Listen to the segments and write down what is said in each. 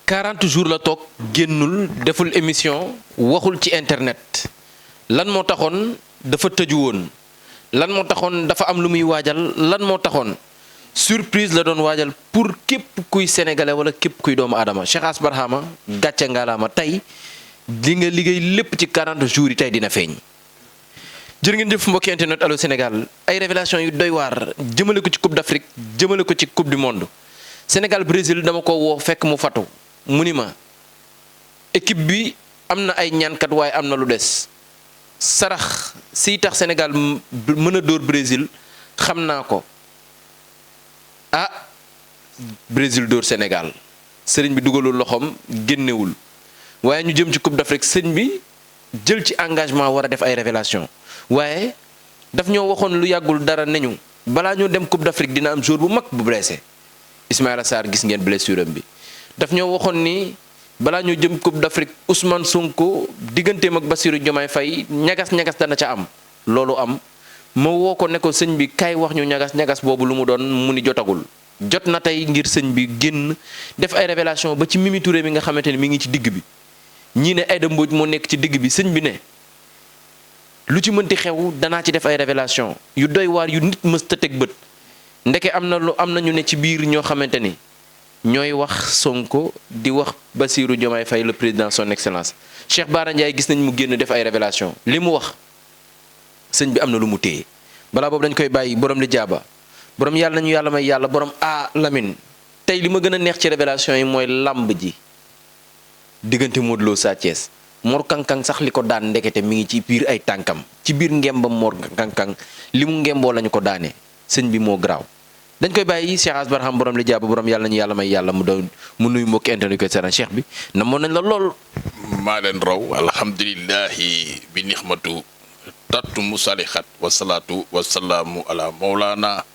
40 jours la toog génnul deful émission waxul ci internet lan moo taxoon dafa tëju woon lan moo taxoon dafa am lu muy waajal lan moo taxoon surprise la doon waajal pour képp kuy sénégalais wala képp kuy doomu aadama Cheikh Ass Barhama gàcce ngaalaama tey li nga liggéey lépp ci 40 jours yi tey dina feeñ. jërë ngeen jëf mbokki internet Allô Sénégal ay révélation yu doy waar jëmale ko ci coupe d'Afrique jëmale ko ci coupe du monde Sénégal Brésil dama ko woo fekk mu fatu mu ni ma équipe bi am na ay ñaankat waaye am na lu des sarax siy tax Sénégal mën a dóor Brésil xam naa ko ah Brésil dóor Sénégal sëriñ bi dugalul loxoom génnewul waaye ñu jëm ci coupe d'Afrique sëriñ bi jël ci engagement war a def ay révélation waaye daf ñoo waxoon lu yàggul dara nañu balaa ñoo dem coupe d'Afrique dina am jour bu mag bu blessé Ismaïla Sarr gis ngeen blessure am bi daf ñoo waxoon ni balaa ñoo jëm coupe d'Afrique Ousmane Sonko digganteem ak Bassirou Diomaye Faye ñagas-ñagas dana ca am loolu am ma woo ko ne ko sëñ bi kaay wax ñu ñagas-ñagas boobu lu mu doon mu ni jotagul jot na tey ngir sëñ bi génn def ay révélation ba ci Mimi Touré mi nga xamante ni mi ngi ci digg bi ñii ne Aïda Mbodj moo nekk ci digg bi sëñ bi ne lu ci mënti xew danaa ci def ay révélation yu doy waar yu nit mës ta teg bët ndeke am na ñu ne ci biir ñoo xamante ni ñooy wax Sonko di wax Bassirou Diomaye Faye le président son excellence Cheikh Bara Ndiaye gis nañ mu génn def ay révélation li mu wax sëñ bi am na lu mu téye balaa boobu dañ koy bàyyi borom li jaaba borom yàlla nañu yàlla may yàlla borom Lamine tey li ma gën a neex ci révélation yi mooy làmb ji diggante Modou Lo Sa Thiès Mor Kankang sax li ko daan ndekete mi ngi ci biir ay tànkam ci biir ngembam Mor Kankang li mu ngemboo lañu ko daane sëñ bi moo garaaw dañ koy bàyyi Cheikh Ass Barham borom li jàpp borom yàlla nañu yàlla may yàlla mu nuyu mbokki internet ko seetaan cheikh bi namoon nañ la lool. maa leen raw alhamdulillahi bi nixmatu tattu musalixat wasalaatu wasalaamu ala mawlana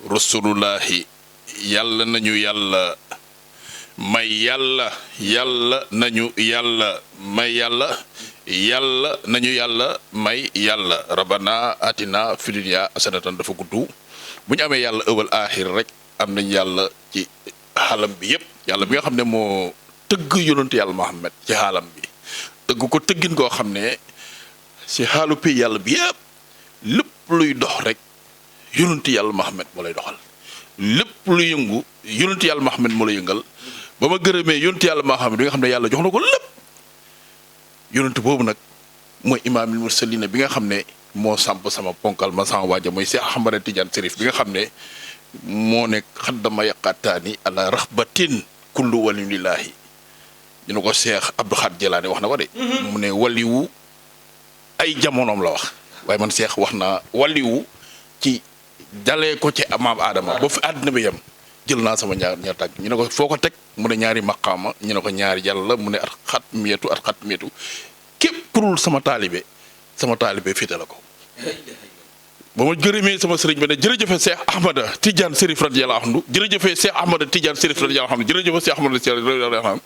rasulullahi yàlla nañu yàlla may yàlla nañu yàlla may yàlla nañu yàlla may yàlla rabana atina fi dunya asanatan dafa gudd bu ñu amee yàlla ëwal aaxir rek am nañ yàlla ci xaalam bi yépp yàlla bi nga xam ne moo tëgg yonentu yàlla Muhammad ci xaalam bi tëgg ko tëggin koo xam ne ci xaalu pay yàlla bi yépp lépp luy dox rek yonentu yàlla Muhammad moo lay doxal lépp luy yëngu yonentu yàlla Muhammad moo lay yëngal ba ma gërëmee yonentu yàlla Muhammad bi nga xam ne yàlla jox na ko lépp yonentu boobu nag mooy imaamul mursalina bi nga xam ne moo samp sama ponkal ma sama waaja mooy Cheikh Ahmada Tidiane Chérif bi nga xam ne moo nekk xaddama yaqaataani ala raxbatin kullu waliyullaahi ñu ne ko Cheikh Abdou Khadre Jelaani wax na ko de mu ne waliwu ay jamonoom la wax waaye man Cheikh wax naa waliwu ci dalee ko ci maam Adama ba fi àddina bi yem jël naa sama ñaar tànk ñu ne ko foo ko teg mu ne ñaari maqaama ñu ne ko ñaari yàlla mu ne at xatmiyatu képp kurul sama taalibe féete la ko ba ma gërëmee sama sëriñ ba ne jërëjëfe Cheikh Ahmada Tidiane Chérif radiyallahu anhu jërëjëfe Cheikh Ahmada Tidiane Chérif radiyallahu anhu jërëjëfe Cheikh Ahmada radiyallahu anhu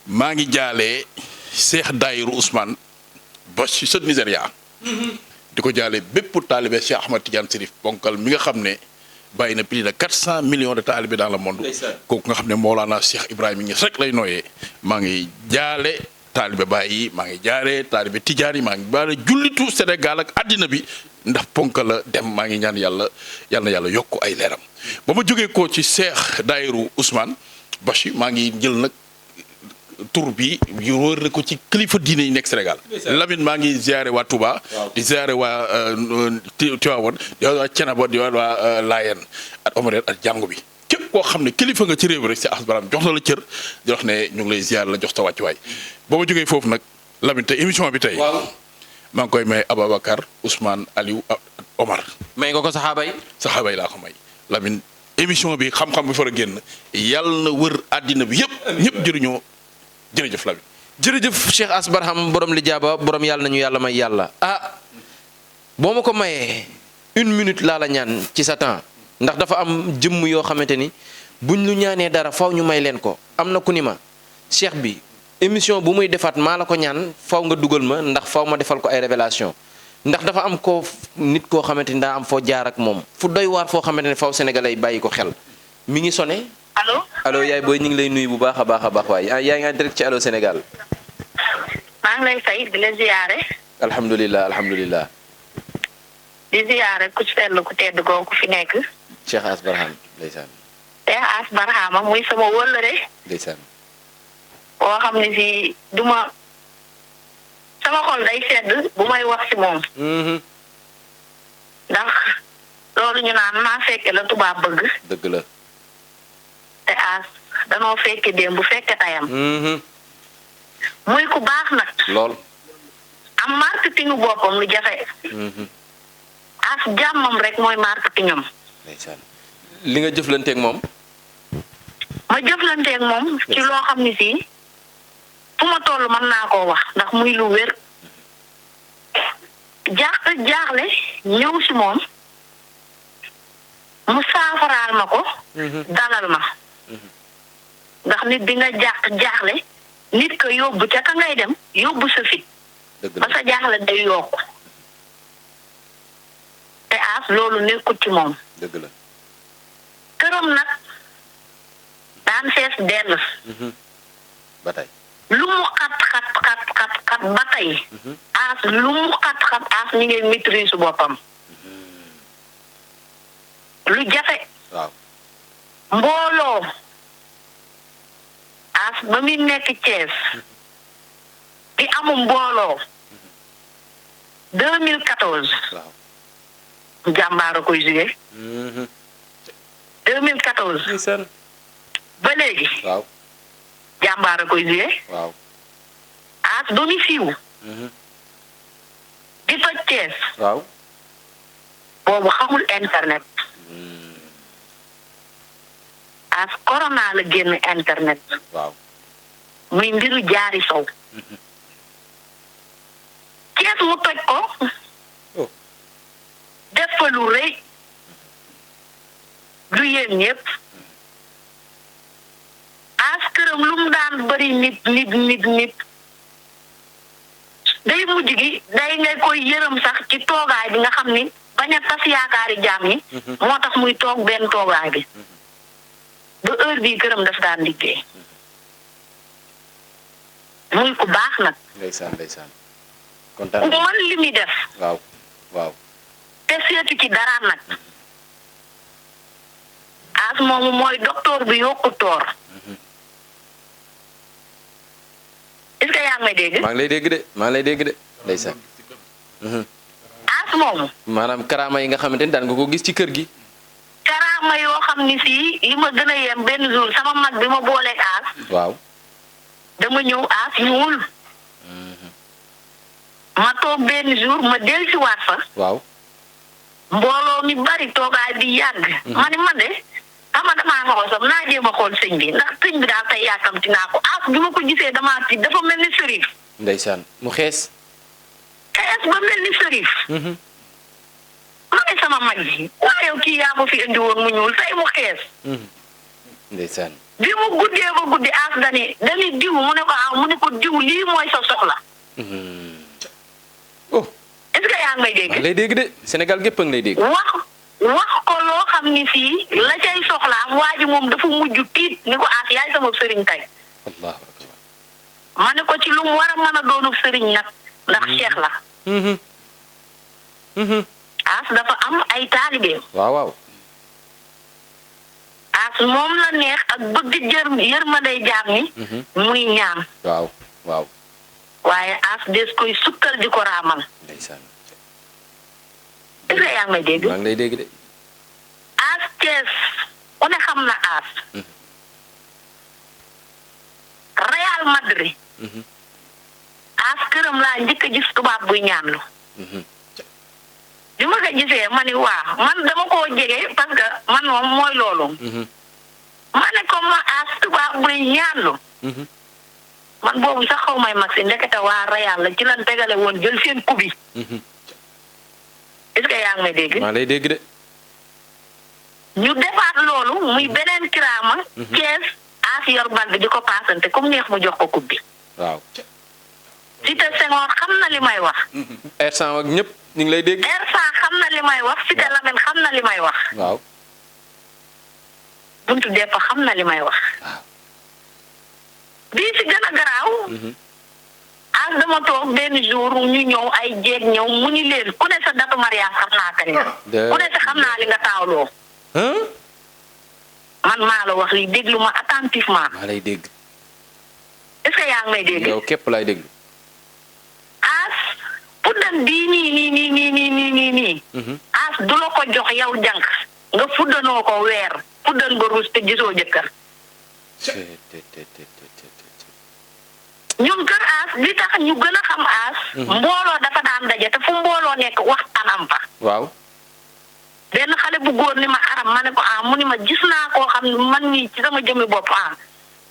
maa ngi jaalee Cheikh Dayiru Ousmane ba ci sët Nigéria di ko jaalee bépp taalibe Cheikh Ahmada Tidiane Chérif bonkal mi nga xam ne bàyyi na plus de 400 millions de talibés dans le monde kooku nga xam ne Mawlana Cheikh Ibrahima Niass rek lay nooyee maa ngi jaale taalibe Baay maa ngi jaare taalibe Tijaan yi maa ngi jaare jullitu Sénégal ak àddina bi ndax ponk la dem maa ngi ñaan yàlla na yàlla yokk ay leeram ba ma jógee ko ci Cheikh Dayiru Ousmane Bachi maa ngi jël nag tur bi wër ko ci kilifa diine yi nekk Sénégal Lamine maa ngi ziare waa Touba di ziare waa Tivaouane di waa Thiénaba di waa Layène ak Omarène ak jàngu bi képp koo xam ne kilifa nga ci réew mi rek si Ass Barham jox na la cër di wax ne ñu ngi lay ziare la jox sa wàccuwaay boo ma jógee foofu nag Lamine te émission bi tey maa ngi koy may Ababacar Ousmane Aliou Omar may nga ko saxaaba yi laa ko may Lamine émission bi xam-xam bi fa a génn yàlla na wër àddina bi yëpp ñëpp jëriñoo jërëjëf Lamine jërëjëf Cheikh Ass Barham borom li jaaba borom yàlla nañu yàlla may yàlla boo ma ko mayee 1 minute laa la ñaan ci sa temps ndax dafa am jëmm yoo xamante ni buñ lu ñaanee dara faw ñu may leen ko am na ku ni ma cheikh bi émission bu muy defaat maa la ko ñaan faw nga dugal ma ndax faw ma defal ko ay révélation ndax dafa am ko nit koo xamante ni daa am foo jaar ak moom fu doy waar foo xamante ne faw sénégalais yi bàyyi ko xel mi ngi sone allo. allo yaay booy ñu ngi lay nuyu bu baax a baax waay yaa ngi en direct ci Allô Sénégal. maa ngi lay fay di la ziyaare. alhamdulilah. di ziyaare ku sell ku tedd googu fi nekk. Cheikh As Barham ndeysaan. Cheikh As Barhama muy sama wëllëre. ndeysaan. boo xam ne si duma sama xol day sedd bu may wax ci moom. ndax loolu ñu naan maa fekke la tubaab bëgg. dëgg la. te As danoo fekke démb bu fekke tayam. muy ku baax nag. lool. am marketingu boppam lu jafe. As jàmmam rek mooy marketingam. ndeysaan. li nga jëflanteeg moom. ma jëflanteeg moom ci loo xam ne si fu ma toll mën naa koo wax ndax muy lu wér. jaaxle ñëw si moom mu saafaraal ma ko. dalal ma. ndax nit di nga jaaxle nit ko yóbbu ca ka ngay dem yóbbu sa fit. ba sa jaaxle day yokku. te As loolu nekkut ci moom. dëgg la. këram nag daan fees dell. ba tey. lu mu xat ba tey. As lu mu xat As mi ngi maîtrise boppam. lu jafe. waaw. mbooloo. As ba muy nekk Thiès. di amum mbooloo. 2014. waaw. jàmbaar a koy jugee. 2014. ndeysaan. ba léegi. waaw. jàmbaar a koy jugee. waaw. As ba muy siiw. di toj Thiès. waaw. boobu xamul internet. As corona la génn internet. waaw. muy mbiru jaari sow. Thiès mu toj ko. def fa lu rëy. du yéen ñëpp. As këram lu mu daan bëri nit. day mujj gi day ngay koy yërëm sax ci toogaay bi nga xam ni bañ a tas yaakaari jaam ñi. moo tax muy toog benn toogaay bi. ba heure bii këram daf daan liggéey. muy ku baax nag. ndeysaan. ku kontaan mën li muy def. waaw. te seetu ci dara nag. As moomu mooy docteur bi yokku toor. est-ce que yaa ngi may dégg. maa ngi lay dégg de ndeysaan. As moomu. maanaam karaama yi nga xamante ni daan nga ko gis ci kër gi. karaama yoo xam ni si li ma gën a yem benn jour sama mag bi ma booleeg As. waaw. dama ñëw As ñuul. ma toog benn jour ma dellusiwaat fa. waaw. mbooloo mi bari toogaay bi yàgg. ma ne man de ama damaa xool sax naa jéem a xool sëñ bi ndax sëñ bi daal tey yàkkamti naa ko As bi ma ko gisee damaa tiit dafa mel ni sërif. ndeysaan mu xees. xees ba mel ni sërif. ma ne sama mag ji waaye kii yaa ma fi indi woon mu ñuul tey mu xees. ndeysaan. bi mu guddee ba guddi As dani diw mu ne ko diw lii mooy sa soxla. oh. est-ce que yaa ngi may dégg. maa ngi lay dégg de Sénégal gépp a ngi lay dégg. wax ko loo xam ni fii la cay soxlaam waa ji moom dafa mujj tiit ni ko As yaay sama sëriñ tey. allahu akbar. ma ne ko ci lu mu war a mën a doonu sëriñ nag ndax Cheikh la. As dafa am ay taalibeem. waaw. As moom la neex ak bëgg yërmandey jaam ni muy ñaan. waaw. waaye As des koy sukkal di ko raamal. ndeysaan. est-ce que yaa ngi may dégg. maa ngi lay dégg de. As Thiès ku ne xam na As. Real Madrid. As këram laa njëkk a gis tubaab buy ñaanlu. bi ma ko gisee ma ni waa man dama koo jege parce que man moom mooy loolu. ma ne ko ma As tubaab buy ñaanlu. man boobu sax xaw may mag si ndekete waa Real la ci lan tegale woon jël seen kubi. est-ce que yaa ngi may dégg. maa lay dégg de. ñu defaat loolu muy beneen kiraama. Thiès As yor bal bi di ko paasante comme neex mu jox ko coupe bi. waaw. Cité Senghor xam na li may wax. R100 ak ñëpp ñu ngi lay dégg. R100 xam na li may wax Cité Lamine xam na li may wax. waaw. buntu depp xam na li may wax. bii si gën a garaaw. as dama toog benn jour ñu ñëw ay jeeg ñëw mu ni leen ku ne sa datu mariage xam naa kañ la. ku ne sa xam naa li nga taawloo. man maa la wax li déglu ma attentivement. maa lay dégg. est-ce que yaa ngi may dégg. yow képp laay déglu. as fuddan bii nii. as du la ko jox yow jànk nga fuddanoo ko weer fuddan nga ruus te gisoo jëkkër. ñun kër as li tax ñu gën a xam as. mbooloo dafa daan daje te fu mbooloo nekk waxtaan am fa. waaw. benn xale bu góor ni ma aram ma ne ko mu ni ma gis naa koo xam ne man nii ci sama jëmmi bopp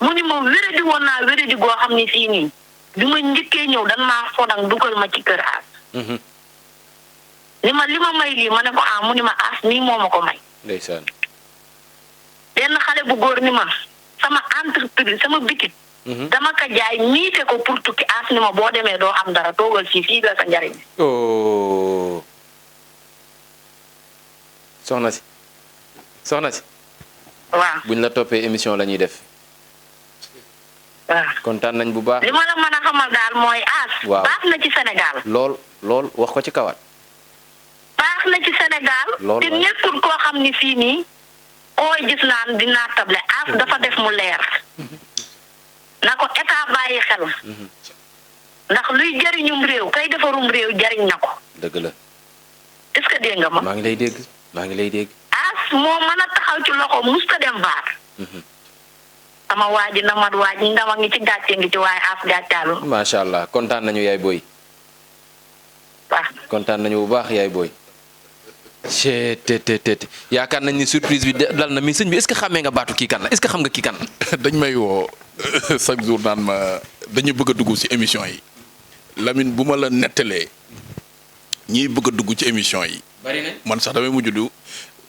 mu ni ma wéradi woon naa wéradi goo xam ni fii nii bi ma njëkkee ñëw dan maa fodang dugal ma ci kër as. ni ma li ma may lii ma ne ko mu ni ma as nii moo ma ko may. ndeysaan. benn xale bu góor ni ma sama entreprise sama bitik. dama ko jaay miite ko pour tukki as ni ma boo demee doo am dara toogal fii la sa njariñ. oh. soxna si. waaw buñ la toppee émission la ñuy def. waaw kontaan nañ bu baax. li ma la mën a xamal daal mooy as. waaw baax na ci Sénégal. lool wax ko ci kawaat. baax na ci Sénégal. lool te nekkul koo xam ni fii nii. ooy gis naan dinaa table as dafa def mu leer. na ko état bàyyi xel. ndax luy jariñum réew kay defarum réew jariñ na ko. dëgg la. est-ce que dégg nga ma. maa ngi lay dégg. as moo mën a taxaw ci loxo musta dem baar. sama waa ji na mat waa ji ndama ngi ci gàcce ngi ci waaye as gàccaalul. macha allah kontaan nañu yaay booy. waaw kontaan nañu bu baax yaay booy. te yaakaar nañ ni surprise bi dal na mi sëñ bi est-ce que xàmmee nga baatu kii kan la est-ce que xam nga kii kan la. dañ may woo chaque jour naan ma dañu bëgg a dugg ci émission yi Lamine bu ma la nettalee ñiy bëgg a dugg ci émission yi. bari na man sax damay mujj du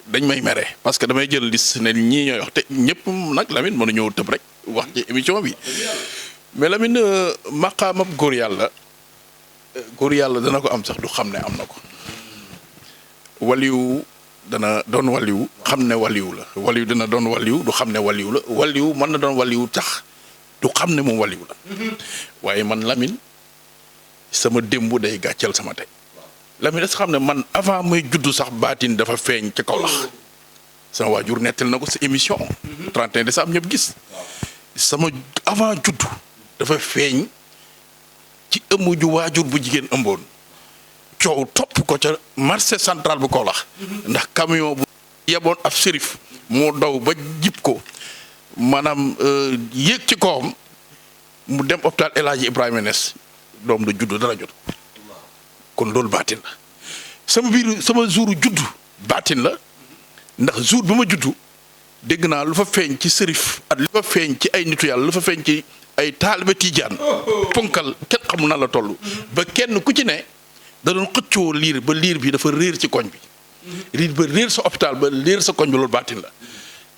dañ may mere parce que damay jël liste ne ñii ñooy wax te ñëpp nag Lamine mën na ñëw tëb rek wax ci émission bi mais Lamine maqaamab góor yàlla dana ko am sax du xam ne am na ko. waliyu dana doon waliyu xam ne waliyu la waliyu dana doon waliyu du xam ne waliyu la waliyu mën na doon waliyu tax du xam ne moom waliyu la waaye man Lamine sama démb day gàcceel sama tey Lamine est-ce que xam ne man avant may juddu sax baatin dafa feeñ ca Kaolack sama waajur nettal na ko sa émission 31 décembre ñëpp gis sama avant juddu dafa feeñ ci ëmb ju waajur bu jigéen ëmboon coow topp ko ca marché central bu Kaolack ndax camion bu yeboon ab sérif moo daw ba jib ko maanaam yéeg ci kawam mu dem hôpital El Hadji Ibrahima Niass doom da juddu dara jot kon loolu baatin la sama jouru juddu baatin la ndax jour bi ma juddu dégg naa lu fa feeñ ci sérif at lu fa feeñ ci ay nitu yàlla lu fa feeñ ci ay taalibe tijaan ponkal kenn xamul na la toll ba kenn ku ci ne da doon xëccoo liir ba liir bi dafa réer ci koñ bi riir ba réer sa hôpital ba réer sa koñ bi loolu baatin la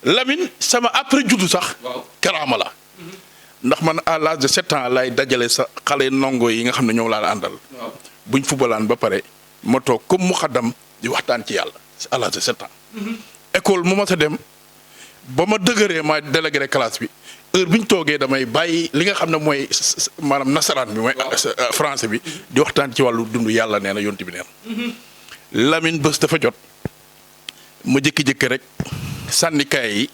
Lamine sama après juddu sax karaama la ndax man à l'âge de 7 ans lay dajale sa xale ndongo yi nga xam ne ñoom laa la àndal buñ fubalaan ba pare ma toog comme mu xaddam di waxtaan ci yàlla à l'âge de 7 ans école mu ma sa dem ba ma dëgëree ma délégué classe bi heure bi ñu toogee damay bàyyi li nga xam ne mooy maanaam nasaraan bi mooy français bi di waxtaan ci wàllu dund yàlla nee na yonti bi nee na Lamine bés dafa jot ma jékki-jékki rek sànni kaay yi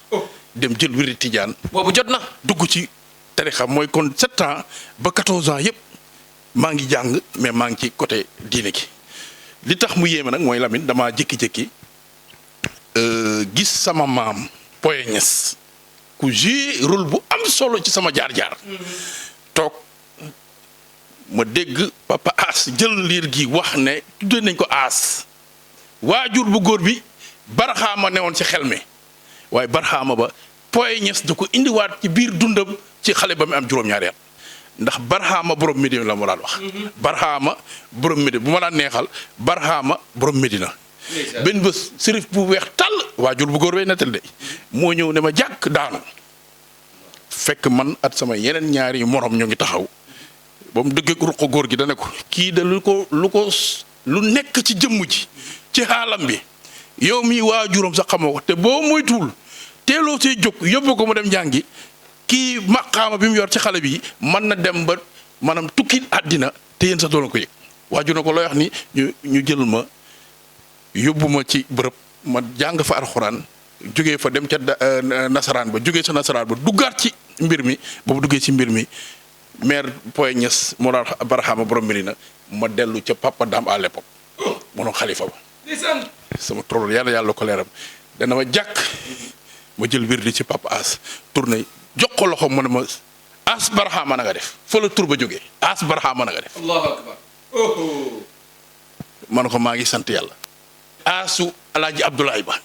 dem jël wéri tijaan boobu jot na dugg ci tarixa mooy kon 7 ans ba 14 ans yëpp maa ngi jàng mais maa ngi ci côté diine gi li tax mu yéeme nag mooy Lamine damaa jékki-jékki gis sama maam Poye Niass ku joué rôle bu am solo ci sama jaar-jaar toog ma dégg papa As jël liir gi wax ne tuddee nañ ko As waajur bu góor bi barxaama newoon ci xel mi waaye barxaama ba Poye Niass da ko indiwaat ci biir dundam ci xale ba mu am juróom-ñaari at ndax barxaama borom Medina la ma daan wax barxaama borom Medina bu ma daan neexal barxaama borom Medina benn bés sërif bu weex tàll waajur bu góor bee nettal de moo ñëw ne ma jàkk daanu fekk man at sama yeneen ñaari morom ñu ngi taxaw ba mu dëggee ruq góor gi da ne ko kii de lu nekk ci jëmm ji ci xaalam bi yow mii waajuram sax xamoo ko te boo moytuwul teeloo see jóg yóbbu ko mu dem jàngi kii maqaama bi mu yor ci xale bi mën na dem ba maanaam tukki àddina te yéen sax doon ko yëg waaju na ko looy wax ni ñu jël ma yóbbu ma ci bërëb ma jàng fa alxuraan jógee fa dem ca nasaraan ba jógee sa nasaraan ba duggaat ci mbir mi boobu duggee ci mbir mi maire Poye Niass moo daan Barhama borom Medina ma dellu ca Papa Dame à l'époque moo doon xalifa ba sama troll yàlla ko leeram dana ma jàkk ma jël wirdi ci Papa As tourné jox ko loxo mu ne ma As Barhama na nga def fa la tur ba jógee As Barhama na nga def allahu akbar ma ne ko maa ngi sant yàlla Asu Alaaji Abdoulaye Ba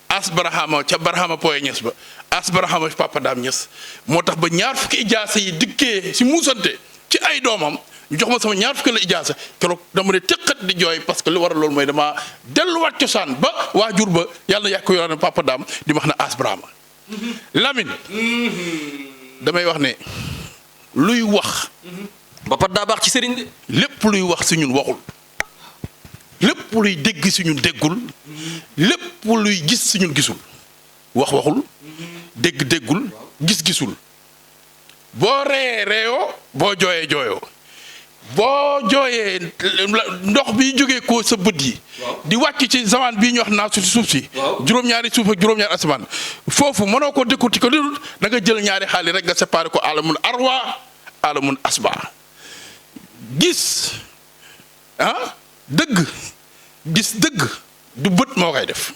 As Barhama ca Barhama Poye Niass ba As Barhama Papa Dame Niass moo tax ba ñaar fukki ijaasa yi dikkee si muusante ci ay doomam ñu jox ma sama ñaar fukki la ijaasa keroog dama ne teqat di jooy parce que lu war a loolu mooy dama delluwaat cosaan ba waajur ba yàlla na yàq ko yoon Papa Dame di wax ne As Barhama Lamine damay wax ne luy wax mbapat daa baax ci sëriñ de lépp luy wax si ñun waxul lépp luy dégg si ñun déggul lépp luy gis si ñun gisul waxul dégg déggul gis gisul boo reyee reeyoo boo jooyee jooyoo boo jooyee ndox bi jógee ko sa bët yi di wàcc ci zaman bii ñu wax naa su suuf si juróom-ñaari suuf ak juróom-ñaari asamaan foofu mënoo ko dékkuti ko dul da nga jël ñaari xaali rek nga séparé ko alamun arwa alamun asba gis dëgg gis dëgg du bët moo koy def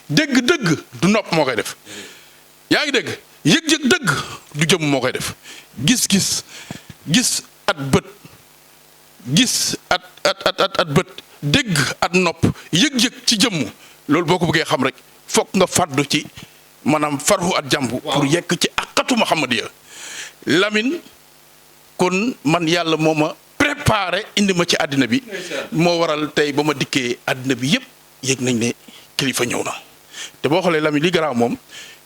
dégg dëgg du nopp moo koy def yaa ngi dégg yëg-yëg dëgg du jëmm moo koy def gis at bët gis at bët dégg at nopp yëg-yëg ci jëmm loolu boo ko bëggee xam rek fokk nga fàddu ci maanaam farhu at jàmbu pour yekk ci aqatu Muhammadiya Lamine kon man yàlla moo ma préparé indi ma ci àddina bi moo waral tey ba ma dikkee àddina bi yëpp yëg nañ ne kilifa ñëw na te boo xoolee Lamine li garaaw moom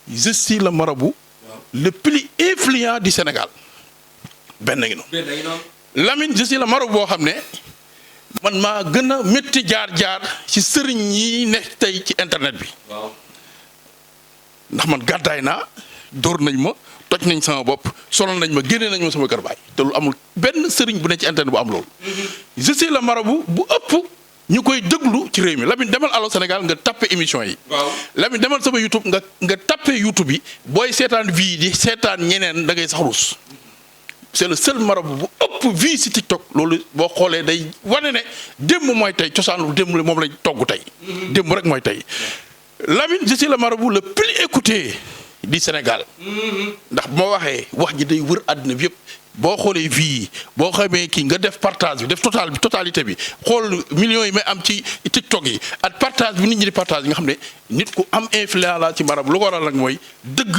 je suis le marabout le plus influent du Sénégal benn ngi noonu Lamine je suis le marabout boo xam ne man maa gën a métti jaar ci sëriñ yi ne tey ci internet bi ndax man gàddaay naa dóor nañ ma toj nañ sama bopp sonal nañ ma génne nañ ma sama kër baay te lu amul benn sëriñ bu ne ci internet bu am loolu je suis le marabout bu ëpp ñu koy déglu ci réew mi Lamine demal Allô Sénégal nga tappe émission yi Lamine demal sama YouTube nga tappe YouTube yi booy seetaan vie di seetaan ñeneen da ngay sax ruus c'est le seul marabout bu ëpp vie si TikTok loolu boo xoolee day wane ne démb mooy tey cosaanu démb moom lañ togg tey démb rek mooy tey Lamine je suis le marabout le plus écouté du Sénégal ndax bu ma waxee wax ji day wër àddina bi yëpp boo xoolee vie boo xamee kii nga def partage bi def totalité bi xool millions yi may am ci TikTok yi ak partage bi nit ñi di partage yi nga xam ne nit ku am influence la ci marabout lu ko waral nag mooy dëgg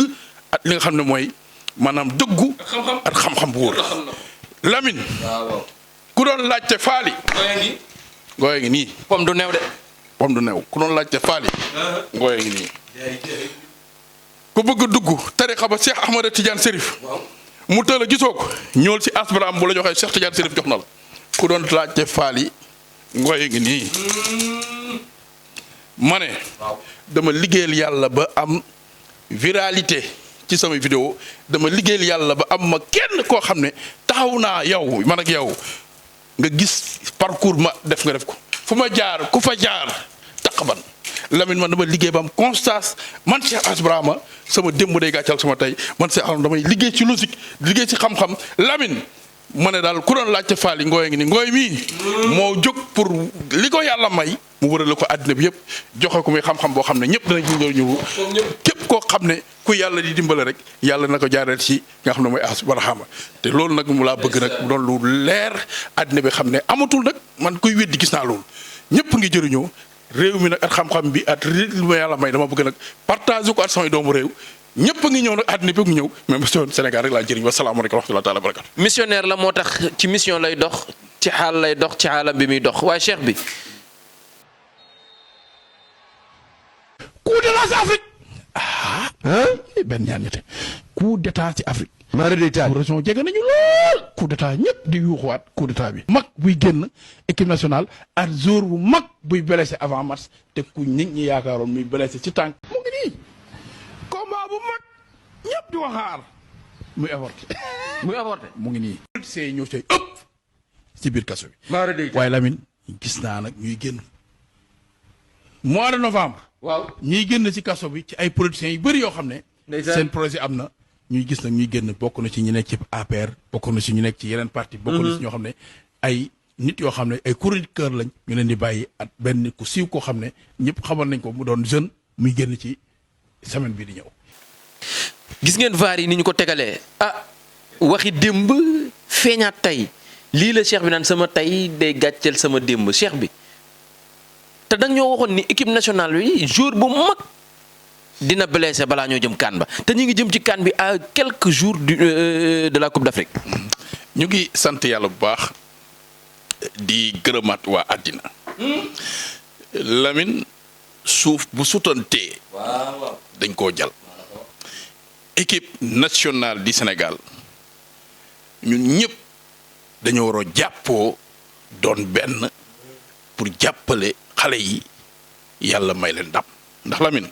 ak li nga xam ne mooy maanaam dëggu ak xam-xam bu wóor Lamine ku doon laajte faali ngooye ngi nii pom du new de pom du new ku doon laajte faali ngooye ngi nii ku bëgg a dugg tarixa ba Cheikh Ahmada Tidiane Serif mu tëla gisoo ko ñool si As Barhama bu la joxee Cheikh Tidiane Serif jox na la ku doon laajte faali ngooye ngi nii ma ne dama liggéeyal yàlla ba am viralité ci sama vidéo dama liggéeyal yàlla ba am ma kenn koo xam ne taxaw naa yow man ak yow nga gis parcours ma def nga def ko fu ma jaar ku fa jaar taqaban Lamine man dama liggéey ba am constance man Cheikh As Barhama sama démb day gàccal sama tey man Cheikh As damay liggéey ci logique liggéey ci xam-xam Lamine ma ne daal ku doon laajte faali ngooy ngi ni ngooy mii moo jóg pour li ko yàlla may mu wërale ko àddina bi yëpp joxe ko muy xam-xam boo xam ne ñëpp danañ ñëw képp koo xam ne ku yàlla di dimbale rek yàlla na ko jaareel ci nga xam ne mooy As Barhama te loolu nag mu laa bëgg nag doon lu leer àddina bi xam ne amatul nag man kuy weddi gis naa loolu ñëpp ngi jëriñoo réew mi nag ak xam-xam bi at li ma yàlla may dama bëgg nag partage ko at samay doomu réew ñëpp a ngi ñëw nag àddina bi ngi ñëw même Sénégal rek laa jëriñ wa salaamaaleykum wa rahmatullahi taala wa barakatu missionnaire la moo tax ci mission lay dox ci xaal lay dox ci xaalam bi muy dox waaye cheikh bi coup d'état ci Afrique benn ñaar ñette coup d'état ci Afrique mara day taal région jege nañu lool coup d'état ñëpp di yuuxuwaat coup d'état bi mag buy génn équipe nationale ak jour bu mag buy blessé avant match te ku nit ñi yaakaaroon muy blessé ci tànk mu ngi nii combat bu di ko xaar muy avorté muy avorté. mu ngi nii. politiciens yi ñoo cay ëpp ci biir kaso bi. waaye Lamine gis naa nag ñuy génn mois de novembre. waaw ñuy génn ci kaso bi ci ay politiciens yu bëri yoo xam ne. ndeysaan seen projet am na. ñuy gis nag ñuy génn bokk na ci ñu nekk ci APR bokk na ci ñu nekk ci yeneen parti bokk na ci ñoo xam ne ay nit yoo xam ne ay chroniqueur lañ ñu leen di bàyyi at benn ku siiw koo xam ne ñëpp xamal nañ ko mu doon jeune muy génn ci semaine bi di ñëw. gis ngeen vaar yi ni ñu ko tegalee waxi démb feeñaat tey lii la cheikh bi naan sama tey day gàcceel sama démb cheikh bi te danga ñoo waxoon ni équipe nationale bi jour bu mag dina blessé balaa ñoo jëm CAN ba te ñu ngi jëm ci CAN bi à quelques jours de la Coupe d'Afrique. ñu ngi sant yàlla bu baax di gërëmaat waa àddina Lamine suuf bu sutantee dañ koo jal équipe nationale du Sénégal ñun ñëpp dañoo war a jàppoo doon benn pour jàppale xale yi yàlla may leen ndam ndax Lamine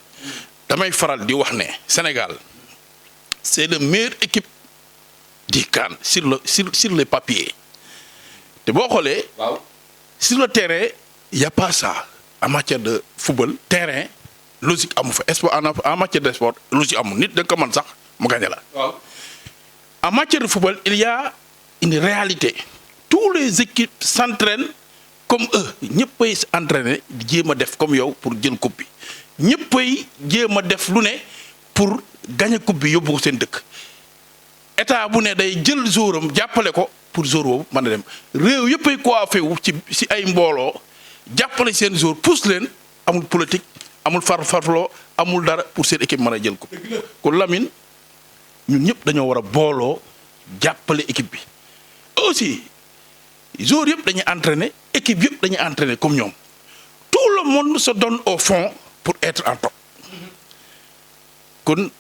damay faral di wax ne Sénégal c'est la meilleure équipe du CAN sur les papiers te boo xoolee sur le terrain y a pas ça en matière de football terrain logique amu fa sport en matière de sport logique amu nit da nga ko mën sax mu gagné la. En matière de football il y a une réalité tous les équipes s'entraînent comme eux ñëppay entraîné jéem a def comme yow pour jël coupe bi ñëppay jéem a def lu ne pour gagner coupe bi yóbbu ko seen dëkk état bu ne day jël jouram jàppale ko pour jour boobu mën a dem réew yëppay coiffé wu ci ay mbooloo jàppale seen jour pousse leen amul politique amul farloo amul dara pour seen équipe mën a jël coupe kon Lamine ñun ñëpp dañoo war a booloo jàppale équipe bi aussi joueurs yëpp dañuy entraîner équipe yëpp dañuy entraîner comme ñoom tout le monde se donne au fond pour être en top kon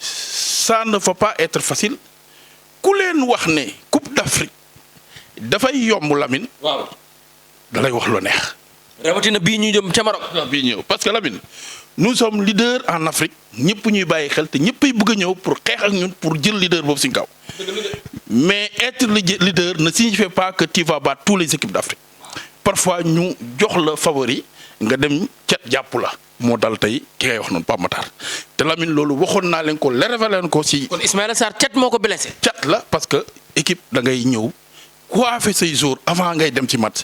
ça ne va pas être facile ku leen wax ne Coupe d'Afrique dafay yomb Lamine. da lay wax lu neex. rawatina bii ñu jëm ca Maroc. bii ñëw parce que Lamine nous sommes leaders en Afrique ñëpp ñuy bàyyi xel te ñëppay bëgg a ñëw pour xeex ak ñun pour jël leader boobu suñ kaw. mais être leader ne signifie pas que tu vas battre tous les équipes d'Afrique parfois ñu jox la favori nga dem cat jàpp la moo dal tey ki ngay wax noonu Pape Matar te Lamine loolu waxoon naa leen ko leeral leen ko si. kon Ismaïla Sarr cat moo ko blessé. cat la parce que équipe da ngay ñëw coiffer say jours avant ngay dem ci match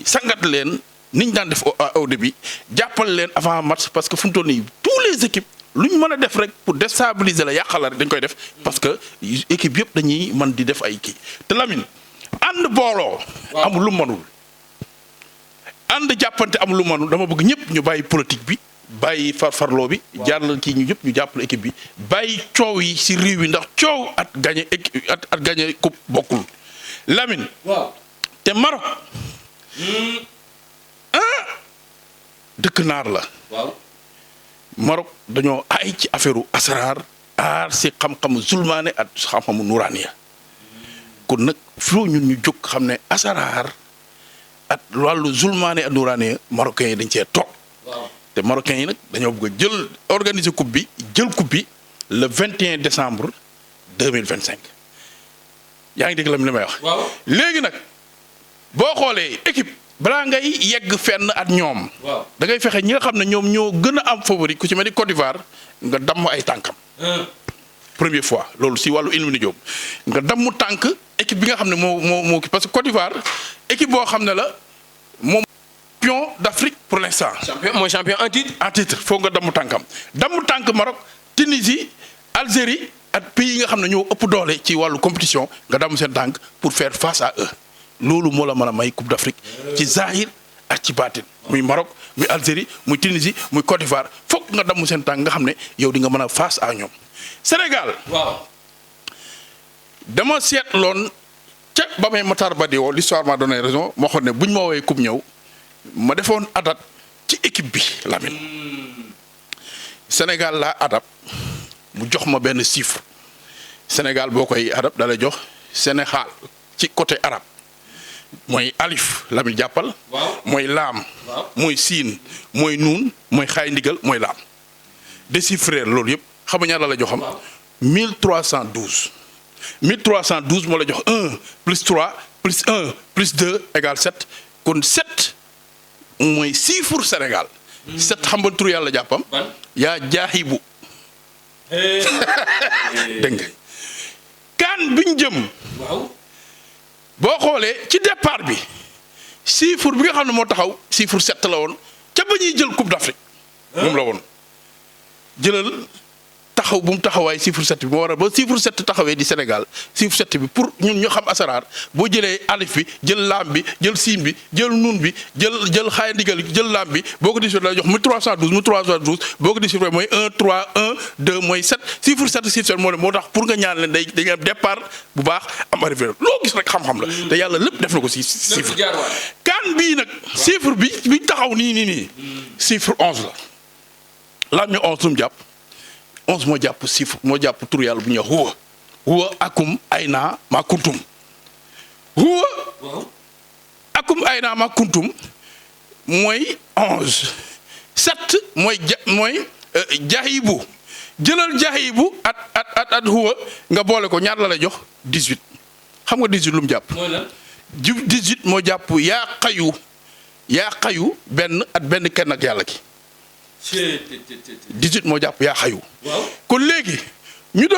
sangat leen niñ daan def au début jàppal leen avant match parce que fu mu toll nii tous les équipes lu ñu mën a def rek pour déstabiliser la yàqal la rek dañ koy def parce que équipe yëpp dañuy mën di def ay kii te Lamine ànd booloo. amul lu mënul ànd jàppante amul lu mënul dama bëgg ñëpp ñu bàyyi politique bi bàyyi farfarloo bi. jàll kii ñu ñëpp ñu jàppale équipe bi bàyyi coow yi ci réew yi ndax coow at gagné at gagné coupe bokkul Lamine. te Maroc. dëkk naar la. Maroc dañoo ay ci affaire asraar aar si xam-xamu zulmaane ak xam-xamu nuraaniya kon nag foo ñun ñu jóg xam ne asraar ak wàllu zulmaane ak nuraaniya marocains yi dañ cee toog. te marocains yi nag dañoo bëgg a jël organiser coupe bi jël coupe bi le 21 décembre 2025 yaa ngi dégg la li may wax. léegi nag boo xoolee équipe. balaa ngay yegg fenn at ñoom. da ngay fexe ñi nga xam ne ñoom ñoo gën a am favori ku ci mel ni Côte d'Ivoire nga damm ay tànkam. première fois loolu si wàllu ilmu ni jóob nga damm tànk équipe bi nga xam ne moo parce que Côte d'Ivoire équipe boo xam ne la moom champion d'Afrique pour l'instant. mooy champion en titre. en titre foog nga damm tànkam damm tànk Maroc Tunisie Algérie ak pays yi nga xam ne ñoo ëpp doole ci wàllu compétition nga damm seen tànk pour faire face à eux. loolu moo la mën a may Coupe d'Afrique ci zahir ak ci baatin muy Maroc muy Algérie muy Tunisie muy Côte d'Ivoire fokk nga damm seen tànk nga xam ne yow di nga mën a face à ñoom. Sénégal. dama seetloon ca ba may Matar Ba di woo l'histoire m'a donné raison moo xam ne buñ ma woowee coupe ñëw ma defoon adat ci équipe bi Lamine. Sénégal laa adab mu jox ma benn chiffre Sénégal boo koy adab da lay jox Sénégal ci côté arabe. mooy alif Lamine jàppal. mooy laam. mooy siin mooy nuun mooy xaay ndigal mooy laam. déchiffrer loolu yëpp xam nga ñaata la joxam 1312 1312 moo la jox 1 plus 3 plus 1 plus 2 égale 7 kon 7 mooy chiffre Sénégal. 7 xam nga tur yàlla jàppam. yaa jaahibu. dégg nga kaan bi ñu jëm. waaw. boo xoolee ci départ bi chiffre bi nga xam ne moo taxaw chiffre 7 la woon ca ba ñuy jël Coupe d'Afrique. moom la woon jëlal. taxaw bu mu taxawaay chiffre 7 bi moo war a ba chiffre 7 taxawee di Sénégal chiffre 7 bi pour ñun ñu xam asaraar boo jëlee alif bi jël laam bi jël siin bi jël nun bi jël xaaya ndigal jël laam bi boo ko déchiffré la jox 1312 boo ko déchiffré mooy 1 3 1 2 mooy 7 chiffre 7 moo tax pour nga ñaan leen dañuy am départ bu baax am arrivé loo gis rek xam-xam la te yàlla lépp def na ko si chiffre kaan bii nag chiffre bi taxaw nii chiffre 11 la laam ñu 11 lu mu jàpp 11 moo jàpp chiffre moo jàpp tur yàlla bu ñuy wax huwa akum ayna ma kuntum huwa akum ayna ma kuntum mooy 11 7 mooy jahibu jëlal jahibu at huwa nga boole ko ñaar la lay jox 18 xam nga 18 lu mu jàpp. mooy lan 18 moo jàpp yaa xayu benn kenn ak yàlla ki. 18 moo jàpp yaa xayu. kon léegi ñu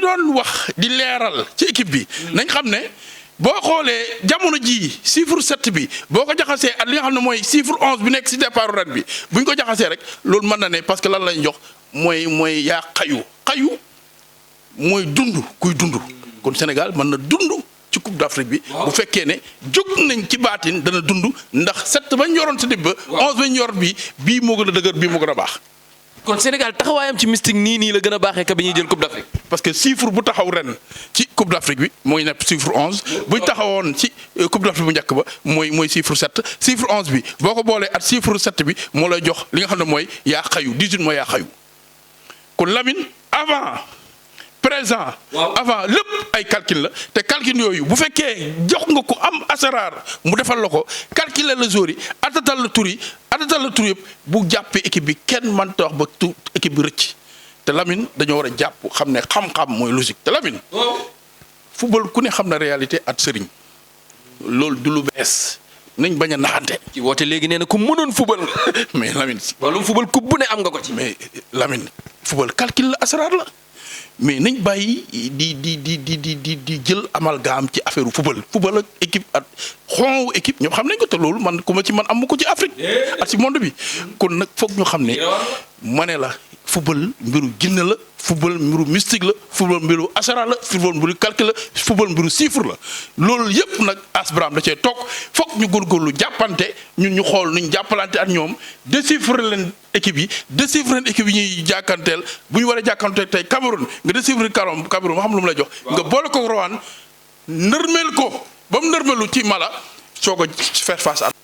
doon wax di leeral ci équipe bi. nañ xam ne boo xoolee jamono jii chiffre 7 bi boo ko jaxasee at li nga xam ne mooy chiffre 11 bi nekk si départ ren bi bu ñu ko jaxasee rek loolu mën na ne parce que lan lañ jox mooy yaa xayu mooy dund kuy dund. kon Sénégal mën na dund ci Coupe d'Afrique bi. bu fekkee ne jóg nañ ci baatin dana dund ndax 7 bañ yoroon si dib ba. 11 bañ yor bii moo gën a dëgër bii moo gën a baax. kon Sénégal taxawaayam ci mystique nii la gën a baaxee ka bi ñuy jël Coupe d'Afrique. parce que chiffre bu taxaw ren ci Coupe d'Afrique bi mooy nekk chiffre 11 bu taxawoon ci Coupe d'Afrique bu njëkk ba mooy chiffre 7 chiffre 11 bi boo ko boolee at chiffre 7 bi moo lay jox li nga xam ne mooy yaa xayu 18 mooy yaa xayu kon Lamine avant. présent avant lépp ay calcul la te calcul yooyu bu fekkee jox nga ko am asaraar mu defal la ko calculer la jour yi atatal la tur yëpp bu jàppee équipe bi kenn mënta wax ba tout équipe bi rëcc te Lamine dañoo war a jàpp xam ne xam-xam mooy logique te Lamine. football ku ne xam na réalité at sëriñ loolu du lu bees nañ bañ a naxante. ci woote léegi nee na ku mënoon football. mais Lamine. wàllum football coupe bu ne am nga ko ci. mais Lamine football calcul la asaraar la. mais nañ bàyyi di jël amalgame ci affaire football ak équipe ak xonwu équipe ñoom xam nañ ko te loolu man ku ma ci man amu ko ci Afrique ak ci monde bi kon nag foog ñu xam ne ma ne la football mbiru jinne la football mbiru mystique la football mbiru asara la football mbiru calcul la football mbiru chiffre la loolu yëpp nag asbram da cee toog foog ñu góorgóorlu jàppante ñun ñu xool nuñ jàppalante ak ñoom déchiffrer leen équipe yi déchiffrer leen équipe yi ñuy jàkkanteel bu ñu war a jàkkanteel tey Cameroun nga déchiffrer Cameroun ma xam lu mu lay jox nga boole ko Rohan nërmeel ko ba mu nërmeelu ci mala soo ko faire face at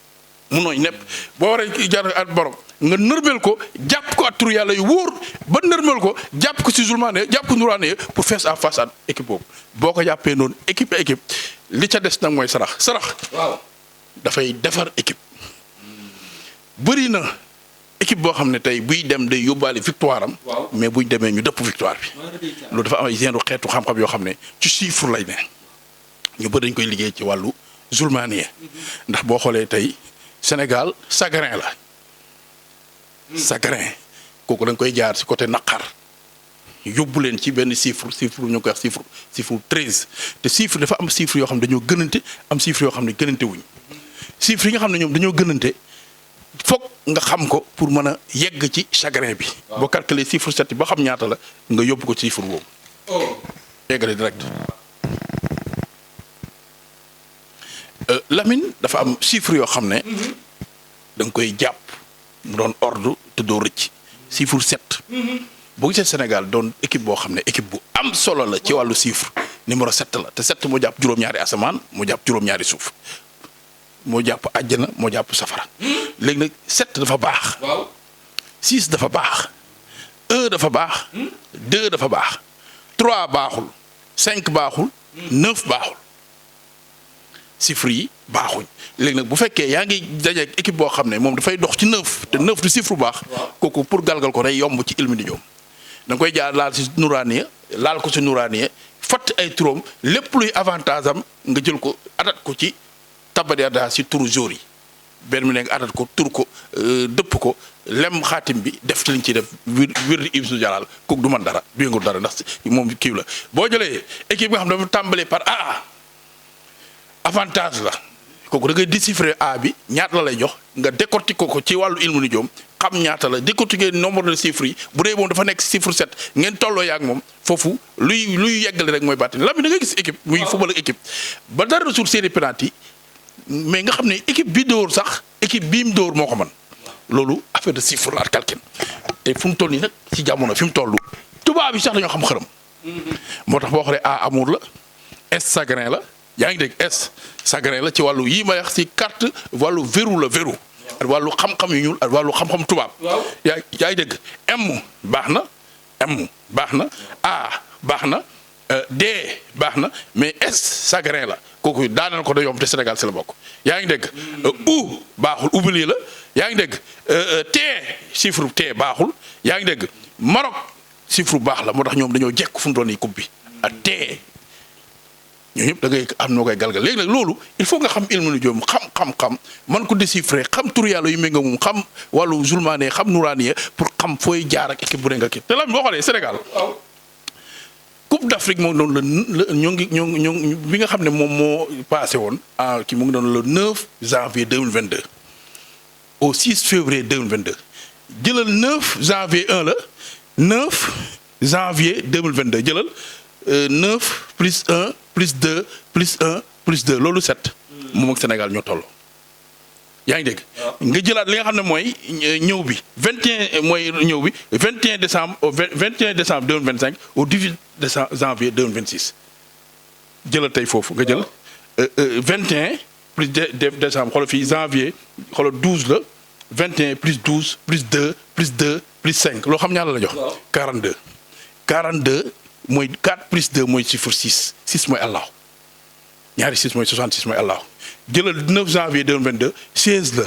mu nooy nepp boo waree jar at borom nga nërmeel ko jàpp ko at turu yàlla yu wóor ba nërmeel ko jàpp ko si zulmaane jàpp ko nuraane pour face à face at équipe boobu boo ko jàppee noonu équipe li ca des nag mooy sarax waaw dafay defar équipe bëri na équipe boo xam ne tey buy dem day yóbbaale victoire am mais buy demee ñu dëpp victoire bi loolu dafa am ay genre xeetu xam-xam yoo xam ne ci chiffre lay ne ñu bëri dañ koy liggéey ci wàllu zulmaaniye ndax boo xoolee tey Sénégal Sagarin la Sagarin kooku dañ koy jaar ci côté naqar yóbbu leen ci benn chiffre ñu koy wax chiffre 13 te chiffre dafa am chiffre yoo xam ne dañoo gënante am chiffre yoo xam ne gënante wuñ chiffre yi nga xam ne ñoom dañoo gënante foog nga xam ko pour mën a yegg ci chagrin bi. boo calculer chiffre 7 ba xam ñaata la nga yóbbu ko ci chiffre boobu. yeggale direct. Lamine dafa am chiffre yoo xam ne. da nga koy jàpp mu doon ordre te doo rëcc. chiffre 7. boo gisee Sénégal doon équipe boo xam ne équipe bu am solo la ci wàllu chiffre numéro 7 la te 7 moo jàpp juróom-ñaari asamaan moo jàpp juróom-ñaari suuf. moo jàpp àjjana moo jàpp safara léegi nag 7 dafa baax. waaw 6 dafa baax 1 dafa baax 2 dafa baax 3 baaxul 5 baaxul 9 baaxul chiffres yi baaxuñ léegi nag bu fekkee yaa ngi dajeeg équipe boo xam ne moom dafay dox ci 9 te 9 du chiffre bu baax. kooku pour galgal ko day yomb ci ilmi di ñoom da nga koy jaar laal si nuraaniya laal ko ci nuraaniye fatt ay turam lépp luy avantage am nga jël ko adat ko ci tabadiada si turu jour yi benn mu ne nga adat ko tur ko dëpp ko lem xaatim bi def ci liñ ciy def wirdi ibsu jalal kooku du man dara du yëngu dara ndax moom kii la boo jëlee équipe nga xam ne dafa tàmbalee par A avantage la kooku da ngay déchiffrer A bi ñaata la lay jox nga décortiquer ko ci wàllu ilmu nujuum xam ñaata la décortiquer nombre de chiffres yi bu dee moom dafa nekk chiffre 7 ngeen tolloo yaak moom foofu luy yeggale rek mooy bàtti la mi da ngay gis équipe muy football ak équipe ba dara sur série penalty mais nga xam ne équipe bi dóor sax équipe bii mu dóor moo ko mën loolu affaire de chiffre la ak calcul te fu mu toll nii nag ci jamono fi mu toll tubaab yi sax dañoo xam xërëm moo tax boo xoolee A amour la S chagrin la yaa ngi dégg S chagrin la ci wàllu yii ma wax ci carte wàllu verrou la verrou ak wàllu xam-xam yu ñuul ak wàllu xam-xam tubaab yaa ngi dégg M baax na A baax na D baax na mais S chagrin la kooku daaneel ko da yomb te Sénégal si la bokk yaa ngi dégg U baaxul oubli la yaa ngi dégg T chiffre T baaxul yaa ngi dégg Maroc chiffre baax la moo tax ñoom dañoo jekk fu mu doon nii coupe bi ak T ñooñu ñëpp da ngay am noo koy galgal léegi nag loolu il faut nga xam ilmu nujuum xam man ko déchiffrer xam tur yàlla yu méngoo moom xam wàllu zulmaane xam nuraaniye pour xam fooy jaar ak équipe bu ne nga kii te la boo xoolee Sénégal Coupe d'Afrique moom doon la ñoo ngi bi nga xam ne moom moo passé woon kii mu ngi doon le 9 janvier 2022 au 6 février 2022 jëlal 9 janvier 1 la 9 janvier 2022 jëlal 9 plus 1 plus 2 plus 1 plus 2 loolu 7 moom ak Sénégal ñoo tolloo yaa ngi dégg nga jëlaat li nga xam ne mooy ñëw bi 21 mooy ñëw bi 21 décembre au 21 décembre 2025 au 18 janvier 2026 jëlal tey foofu nga jël 21 plus décembre xoolal fii janvier xoolal 12 la 21 plus 12 plus 2 plus 2 plus 5 loo xam ñaata la jox 42 42 mooy 4 plus 2 mooy chiffre 6 6 mooy Allah ñaari 6 mooy 66 mooy Allah jëlal 9 janvier 2022 16 la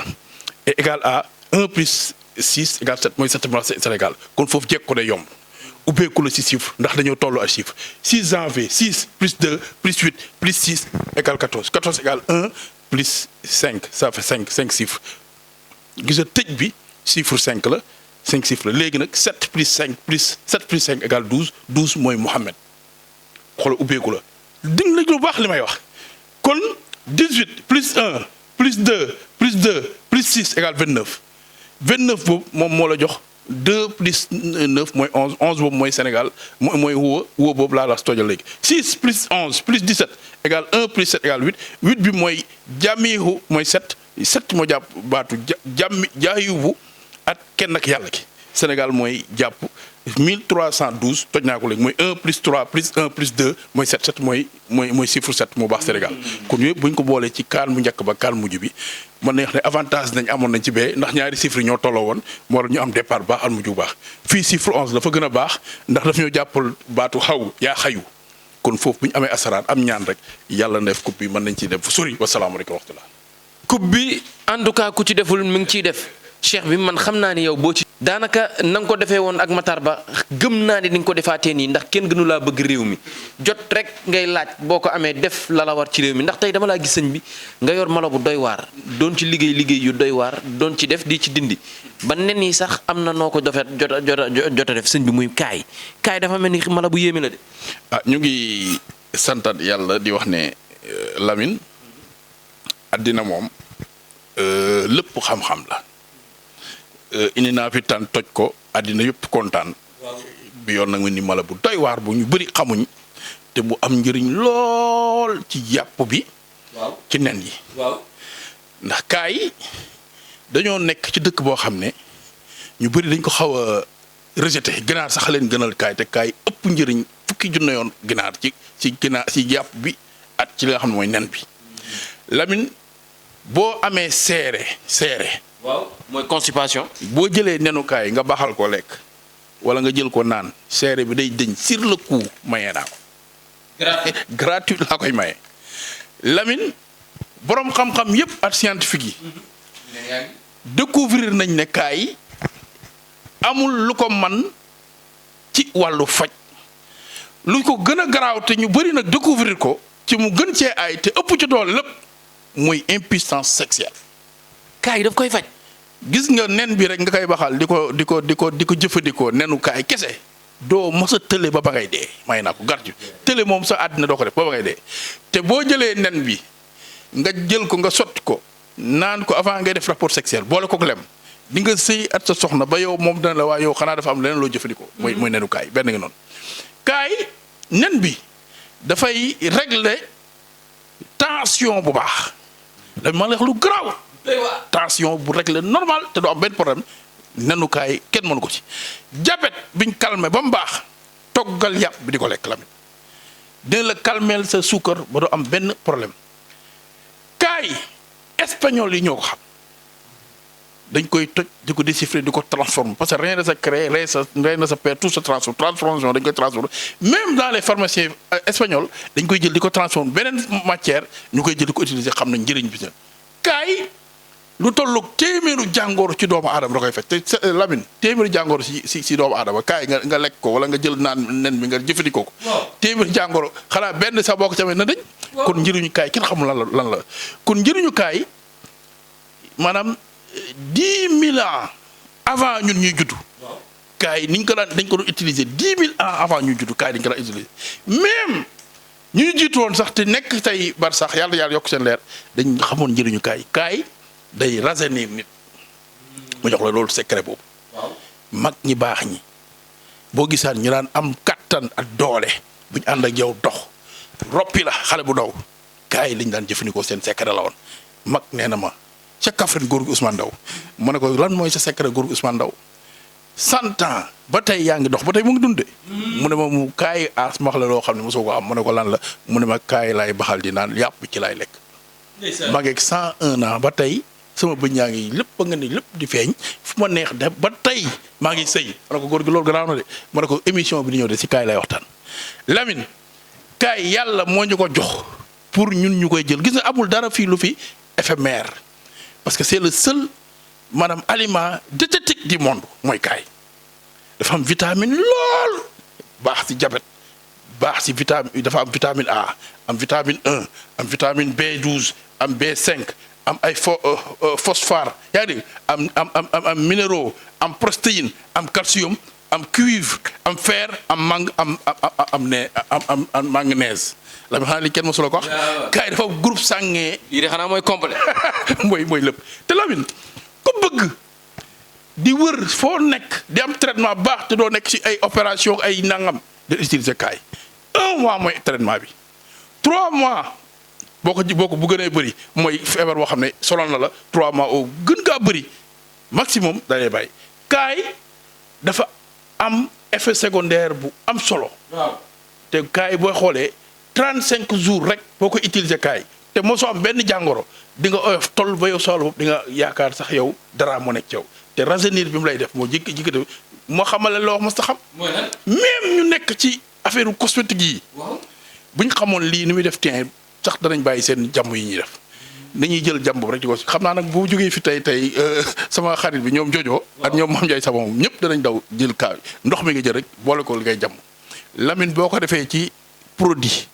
est égal à 1 plus 6 égale 7 mooy 7 mois Sénégal kon foofu jekk ko day yomb ubbeeku la ci chiffre ndax dañoo tollu ak chiffre 6 janvier 6 plus 2 plus 8 plus 6 égale 14 14 égale 1 plus 5 ça fait 5 chiffres gis nga tëj bi chiffre 5 la 5 chiffres la léegi nag 7 plus 5 plus 7 plus 5 égale 12 12 mooy Mohamed xoolal ubbeeku la dégg nga lu baax li may wax kon 18 plus 1 plus 2 plus 2 plus 6 égale 29 29 boobu moom moo la jox 2 plus 9 mooy 11 11 boobu mooy Sénégal mooy woo boobu laa la tojal léegi 6 plus 11 plus 17 égale 1 plus 7 égale 8 8 bi mooy jàmmihu mooy 7 7 moo jàpp baatu jaayibu at kenn ak yàlla ki Sénégal mooy jàpp 1312 toj naa ko léegi mooy 1 plus 3 plus 1 plus 2 mooy 7 7 mooy chiffre 7 moo baax Sénégal kon yooyu bu ñu ko boolee ci kaan bu njëkk ba kaan mujj bi mën nañu wax ne avantage nañ amoon nañ ci bee ndax ñaari chiffres ñoo tolloo woon moo war ñu am départ baax al mujj bu baax fii chiffre 11 dafa gën a baax ndax daf ñoo jàppal baatu xaw yaa xayu kon foofu bu ñu amee asaraan am ñaan rek yàlla na def coupe bi mën nañ ciy def fu sori wasalaamaaleykum wa rahmatulah. coupe bi en tout cas ku ci deful mi ngi ciy def cheikh bi man xam naa ni yow boo ci. daanaka na nga ko defee woon ak Matar Ba gëm naa ne ni nga ko defaatee nii ndax kenn gënu laa bëgg réew mi jot rek ngay laaj boo ko amee def la la war ci réew mi ndax tey dama laa gis sëñ bi nga yor mala bu doy waar doon ci liggéey yu doy waar doon ci def di ci dindi ba nen yi sax am na noo ko jot a def sëñ bi muy kaay dafa mel ni mala bu yéeme la de. ñu ngi santat yàlla di wax ne Lamine addina moom lépp xam-xam la. indi naa fi tan toj ko àddina yëpp kontaan bi yoon nag ma ni mala bu doy waar bu ñu bëri xamuñ te bu am njëriñ lool ci yàpp bi ci nen yi ndax kaay dañoo nekk ci dëkk boo xam ne ñu bëri dañ ko xaw a rejeté ginaar sax leen gënal kaay te kaay ëpp njëriñ fukki junne yoon ginaar ci ginaar ci yàpp bi at ci li nga xam ne mooy nen bi Lamine boo amee seere waaw mooy constipation. boo jëlee nenukaay nga baxal ko lekk wala nga jël ko naan seere bi day dëñ sur le coup mayee naa ko. gratuit laa koy maye. Lamine borom xam-xam yépp ak scientifique yi. découvrir nañ ne kaay amul lu ko man ci wàllu faj lu ko gën a garaaw te ñu bëri nag découvrir ko ci mu gën cee ay te ëpp ci doole lépp muy impuissance sexuelle. kaay daf koy faj. gis nga nen bi rek nga koy baxal di ko jëfandikoo nenu kaay kese doo mos a tële ba ba ngay dee may naa ko garju tële moom sa àddina doo ko def ba ba ngay dee te boo jëlee nen bi nga jël ko nga sotti ko naan ko avant ngay def rapport sexuel boole ko lem di nga sëy at sa soxna ba yow moom dana la waa yow xanaa dafa am leneen loo jëfandikoo. mooy nenu kaay benn nga noonu. kaay nen bi dafay régler tension bu baax da ma leex lu garaaw tension bu régler normal te du am benn problème nenu kaay kenn mënu ko ci. diabète biñ calmer ba mu baax toggal yàpp bi di ko lekk Lamine dina la calmeel sa suukar ba du am benn problème. kaay espagnol yi ñoo ko xam dañ koy toj di ko déchiffrer di ko transformer parce que rien ne se crée rien ne se perd tout se transforme transformation dañ koy transformer même dans les pharmaciens espagnols dañ koy jël di ko transformer beneen matière ñu koy jël di ko utiliser xam nañ njëriñ bi. kaay lu tolloog téeméeru jàngoro ci doomu aadama da koy faj te Lamine téeméeru jàngoro si doomu aadama kaay nga lekk ko wala nga jël naan nen bi nga jëfandikoo ko. téeméeru jàngoro xanaa benn sa bokk tamit na dañ. kon njëriñu kaay kenn xamul lan la kon njëriñu kaay maanaam 10 000 ans avant ñun ñuy juddu. kaay niñ ko dañ ko doon utiliser 10 000 ans avant ñuy juddu kaay dañ ko daan utiliser même ñuy jiitu woon sax te nekk tey bar sax yàlla yokk seen leer dañ xamoon njëriñu kaay. kaay day rajeunir nit. ma jox la loolu secret boobu. mag ñi baax ñi boo gisaan ñu daan am kattan ak doole buñ ànd ak yow dox. roppi la xale bu ndaw kaay liñ daan jëfandikoo seen secret la woon mag nee na ma ca Kaffrine góor gi Ousmane Ndaw mu ne ko lan mooy sa secret góor gi Ousmane Ndaw 100 ans ba tey yaa ngi dox ba tey mu ngi dunde mu ne ma mu kaay aas max la loo xam ne mosoo ko am mu ne ko lan la mu ne ma kaay laay baxal di naan yàpp ci laay lekk. ma ngeeg 101 ans ba tey sama bëñ yaa ngi lépp ba nga ne lépp di feeñ fu ma neex de ba tey maa ngi sëy ma ne ko góor gi loolu garaaw na de ma ne ko émission bi di ñëw de si kaay lay waxtaan Lamine. kaay yàlla moo ñu ko jox pour ñun ñu koy jël gis nga amul dara fii lu fi éphémère parce que c'est le seul maanaam aliment diététique du monde mooy kaay dafa am vitamine lool baax ci diabète baax ci vitamine dafa am vitamine A am vitamine 1 am vitamine B12 am B5 am ay phosphore yaa ngi dégg am minéraux am protéine am calcium. am cuivre am fer am am manganèse la ma xam ne kenn mosu la ko wax. kaay dafa groupe sanguin. lii de xanaa mooy complet. mooy lépp te Lamine ku bëgg di wër foo nekk di am traitement baax te doo nekk ci ay opération ay nangam de utiliser kaay 1 mois mooy traitement bi 3 mois boo ko bu gënee bëri mooy feebar boo xam ne sonal na la 3 mois au gën gaa bëri maximum da lay bàyyi kaay dafa. am effet secondaire bu am solo. waaw te kaay boo xoolee 35 jours rek boo ko utiliser kaay te mosoo am benn jàngoro di nga oyof toll ba yow soxla bopp di nga yaakaar sax yow dara moo nekk ci yow te rajeunir bi mu lay def moo jékki-jékki moo xamale loo wax mos ta xam. même ñu nekk ci affaire cosmétique yi. bu ñu xamoon lii ni muy def teint sax danañ bàyyi seen jàmm yi ñuy def. dañuy jël jàmm rek di ko xam naa nag bu jógee fi tey sama xarit bi ñoom Jojo. ak ñoom Mame Ndiaye Savon ñëpp danañ daw jël kaa ndox mi nga jël rek boole ko li ngay jàmm Lamine boo ko defee ci produit.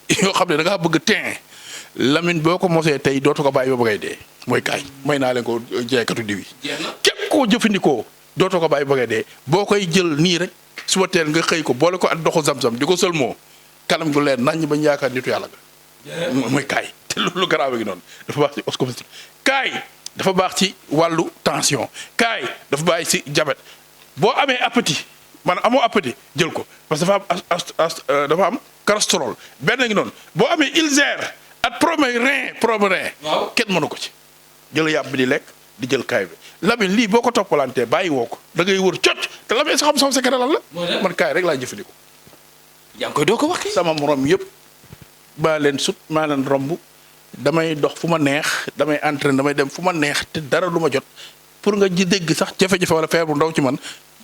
yoo xam ne da ngaa bëgg teint Lamine boo ko mosee tey dootu ko bàyyi ba ngay dee mooy kaay may naa leen ko jaaykatu diw yi. képp koo jëfandikoo dootu ko bàyyi ba ngay dee boo koy jël nii rek suba teel nga xëy ko boole ko ak ndoxu zam-zam di ko sëlmoo kanam gu leer nañ bañ yaakaar nitu yàlla ga. mooy kaay. te loolu garaaw gi noonu dafa baax ci oscopiste kaay dafa baax ci wàllu tension kaay dafa baax ci diabète boo amee appétit maanaam amoo appétit jël ko parce que dafa am cholestérol benn ngi noonu boo amee ulcère ak problème rein kenn mënu ko ci jël yàpp bi di lekk di jël kaay bi Lamine lii boo ko toppalantee bàyyi woo ko da ngay wër cocc te Lamine sa xam sama secret lan la man kaay rek laa jëfandikoo. yaa ngi koy doo ko wax sama morom yëpp maa leen sut maa leen romb. damay dox fu ma neex damay entraîner damay dem fu ma neex te dara lu ma jot pour nga ji dégg sax jafe-jafe wala feebar bu ndaw ci man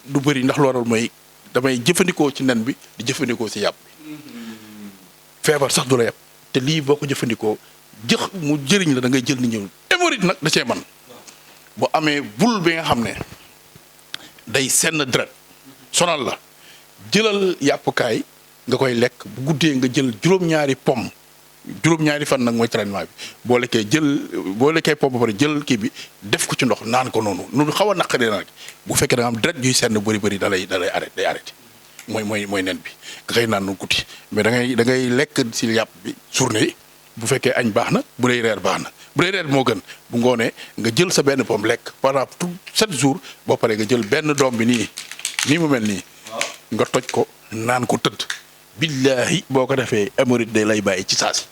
du bëri ndax loolu mooy damay jëfandikoo ci nen bi di jëfandikoo ci yàpp bi feebar sax du la yàpp te lii boo ko jëfandikoo mu jëriñ la da ngay jël ni ñëw hémorroïde nag da cee man bu amee bul bi nga xam ne day senn deret sonal la jëlal yàpp kaay nga koy lekk bu guddee nga jël juróom-ñaari pomme juróom-ñaari fan nag mooy traitement bi boo lekkee pomme ba pare jël kii bi def ko ci ndox naan ko noonu lu xaw a naqaree nag bu fekkee da nga am deret yuy senn bëri da lay arrêté day arrêté mooy nen bi nga koy naan nu guddi mais da ngay lekk si yàpp bi journée bu fekkee añ baax na bu dee reer baax na bu dee reer moo gën bu ngoonee nga jël sa benn pomme lekk pendant tout 7 jours boo paree nga jël benn doom bi nii mu mel nii nga toj ko naan ko tëdd billaahi boo ko defee hémorroïde day lay bàyyi ci saasi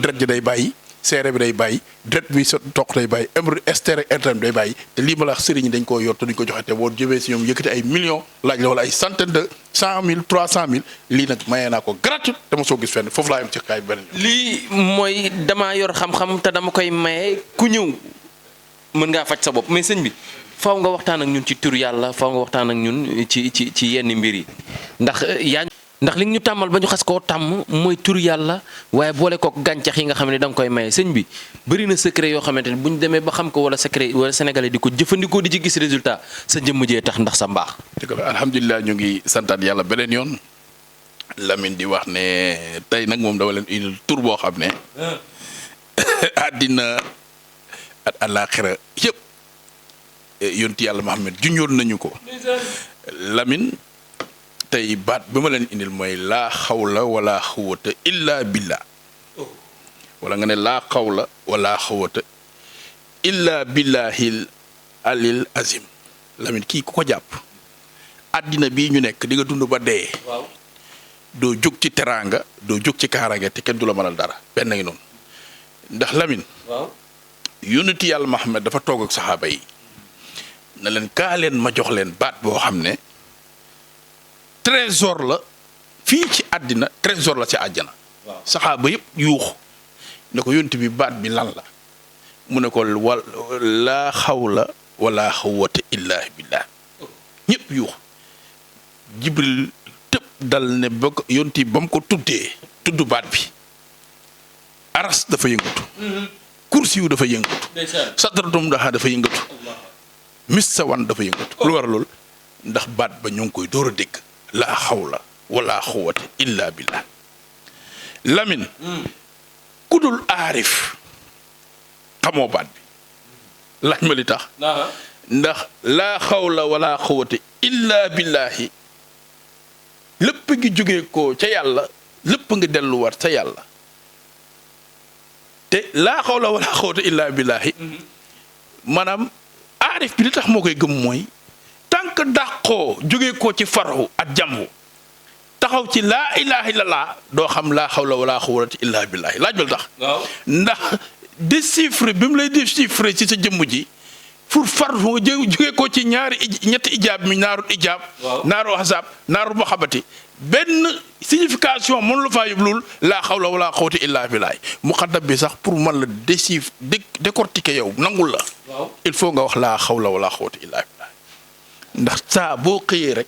deret ji day bàyyi seere bi day bàyyi deret bi sa toq day bàyyi hémorroïde externe ak interne day bàyyi te lii ma la wax sëriñ dañ koo yor te duñ ko joxe te boo jëmee si ñoom yëkkati ay millions laaj la wala ay centaine de 100 000 300 000 lii nag mayee naa ko gratuit dama soo gis fenn foofu laa yam ci kaay beneen lii mooy damaa yor xam-xam te dama koy maye ku ñëw mën ngaa faj sa bopp mais sëñ bi faaw nga waxtaan ak ñun ci tur yàlla faaw nga waxtaan ak ñun ci yenn mbir yi ndax li ñu tàmmal ba ñu xas koo tàmm mooy tur yàlla waaye boole kook gàncax yi nga xam ne da nga koy maye sëñ bi bëri na secret yoo xamante ne bu ñu demee ba xam ko wala secret wala sénégalais di ko jëfandikoo di ci gis résultat sa jëmm jee tax ndax sa mbaax. dëgg la alhamdulilah ñu ngi santaat yàlla beneen yoon Lamine di wax ne tey nag moom dama leen indil tur boo xam ne àddina ak àllaaxira yëpp yonti yàlla Muhammad junjoon nañu ko Lamine. tey baat bi ma leen indil mooy laa xawla wala xawata illa billah wala nga ne laa xawla wala xawata illa billahil alil azim Lamine kii ku ko jàpp àddina bii ñu nekk di nga dund ba dee doo jóg ci teraanga doo jóg ci kaaraange te kenn du la mënal dara benn ngi noonu ndax Lamine yonenti yàlla Muhammad dafa toog ak saxaaba yi na leen kaa leen ma jox leen baat boo xam ne trésor la fii ci àddina trésor la ci àjjana saxaaba yëpp yuux ne ko yonent bi baat bi lan la mu ne ko laa xawla wala xawata illa billah ñëpp yuux Jibril tëb dal ne ba ko yonent bi ba mu ko tudd baat bi aras dafa yëngatu kursi yu dafa yëngatu sadratum daxa dafa yëngatu missawan dafa yëngatu lu war a lool ndax baat ba ñoo ngi koy door a dégg laa xawla wala xuwata illa billah Lamine ku dul aarif xamoo baat bi laaj ma li tax ndax laa xawla wala xuwata illa billahi lépp ngi jógee ko ca yàlla lépp nga delluwaat ca yàlla te laa xawla wala xuwata illa billahi maanaam aarif bi li tax moo koy gëm mooy tànk dàqoo jóge ko ci farahu ak jamu taxaw ci laa ilaha illallah doo xam laa xawla wala quwwata illa billahi laaj bal tax ndax déchiffrer bi mu lay déchiffrer ci sa jëmm ji pour farahu nga jóge ko ci ñetti ijaab mi naarul ijaab naaru hasab naaru mahabati benn signification mënu la faa yóbbulul laa xawla wala quwwata illa billahi muqaddam bi sax pour man la décortiquer yow nangul la il faut nga wax laa xawla wala quwwata illa billahi ndax saa boo xëyee rek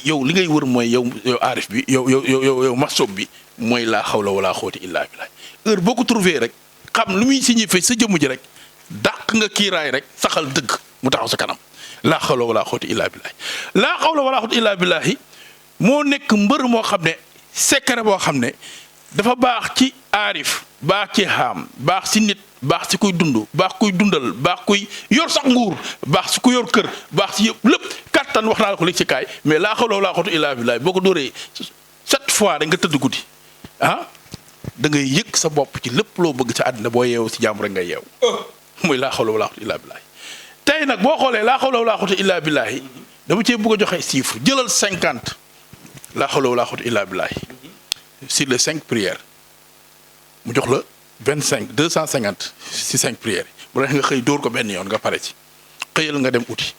yow li ngay wër mooy yow aarif bi yow masob bi mooy laa xawla wala quwwata illa billah heure boo ko trouvé rek xam lu muy signifié sa jëmm ji rek dàq nga kiiraay rek saxal dëgg mu taxaw sa kanam laa xawla wala quwwata illa billah laa xawla wala quwwata illa billah moo nekk mbër moo xam ne secret boo xam ne dafa baax ci aarif baax ci xaam baax ci nit baax ci kuy dund baax kuy dundal baax kuy yor sax nguur baax ci ku yor kër baax ci yëpp lépp kattan wax naa la ko léegi ci kaay mais laa xawla wala quwwata illa billah boo ko dóoree 7 fois rek nga tëdd guddi da ngay yëg sa bopp ci lépp loo bëgg sa àddina boo yeewu si jàmm rek ngay yeewu mooy laa xawla wala quwwata illa billah tey nag boo xoolee laa xawla wala quwwata illa billah dama cee bëgg a joxe chiffre jëlal 50 laa xawla wala quwwata illa billah sur les 5 prières mu jox la 250 si 5 prières bu la nga xëy dóor ko benn yoon nga pare ci xëyal nga dem uti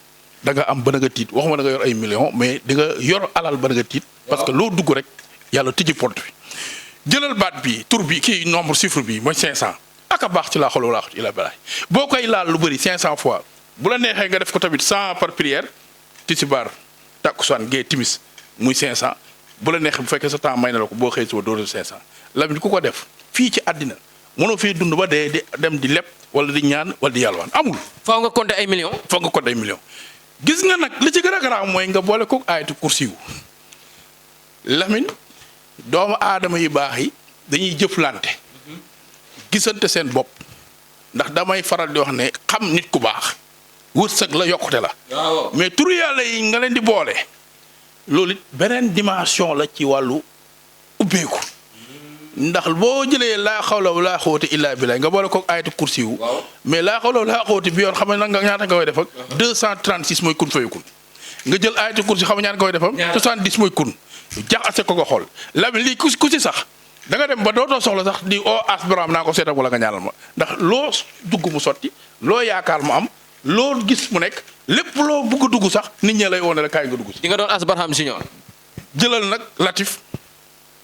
da nga am ba nga tiit waxuma da nga yor ay millions mais di nga yor alal ba nga tiit parce que loo dugg rek yàlla tijji porte bi jëlal baat bi tur bi kii nombre chiffre bi mooy 500 aka baax ci laa xawla wala quwwata illa billah boo koy laal lu bëri 500 fois bu la neexee nga def ko tamit 100 par prière tisbaar takkusaan gee timis muy 500 bu la neexee bu fekkee sa temps may na la ko boo xëy suba dóor 500 Lamine ku ko def fii ci àddina mënoo fee dund ba dee di dem di leb wala di ñaan wala di yalwaan amul. faaw nga compter ay millions. faaw nga compter ay millions gis nga nag li ci gën a garaaw mooy nga boole ko ayatu kursi yu Lamine doomu aadama yu baax yi dañuy jëflante gisante seen bopp ndax damay faral di wax ne xam nit ku baax wërsëg la yokkute la mais turu yàlla yi nga leen di boole loolu it beneen dimension la ci wàllu ubbeeku ndax boo jëlee laa xawla wala quwwata illa billah nga boole ko ayatu kursi wu mais laa xawla wala quwwata bi yoon xam nga ñaata nga koy def ak 236 mooy kun fayakun nga jël ayatu kursi xam nga ñaata nga koy defam 70 mooy kun jaxase ko nga xool la lii ku si sax da nga dem ba dootoo soxla sax di asbram naa ko seetal wala nga ñaanal ma ndax loo dugg mu sotti loo yaakaar mu am loo gis mu nekk lépp loo bugg a dugg sax nit ñi lay woone la kaay nga dugg si. di nga doon asbarham siñoor jëlal nag latif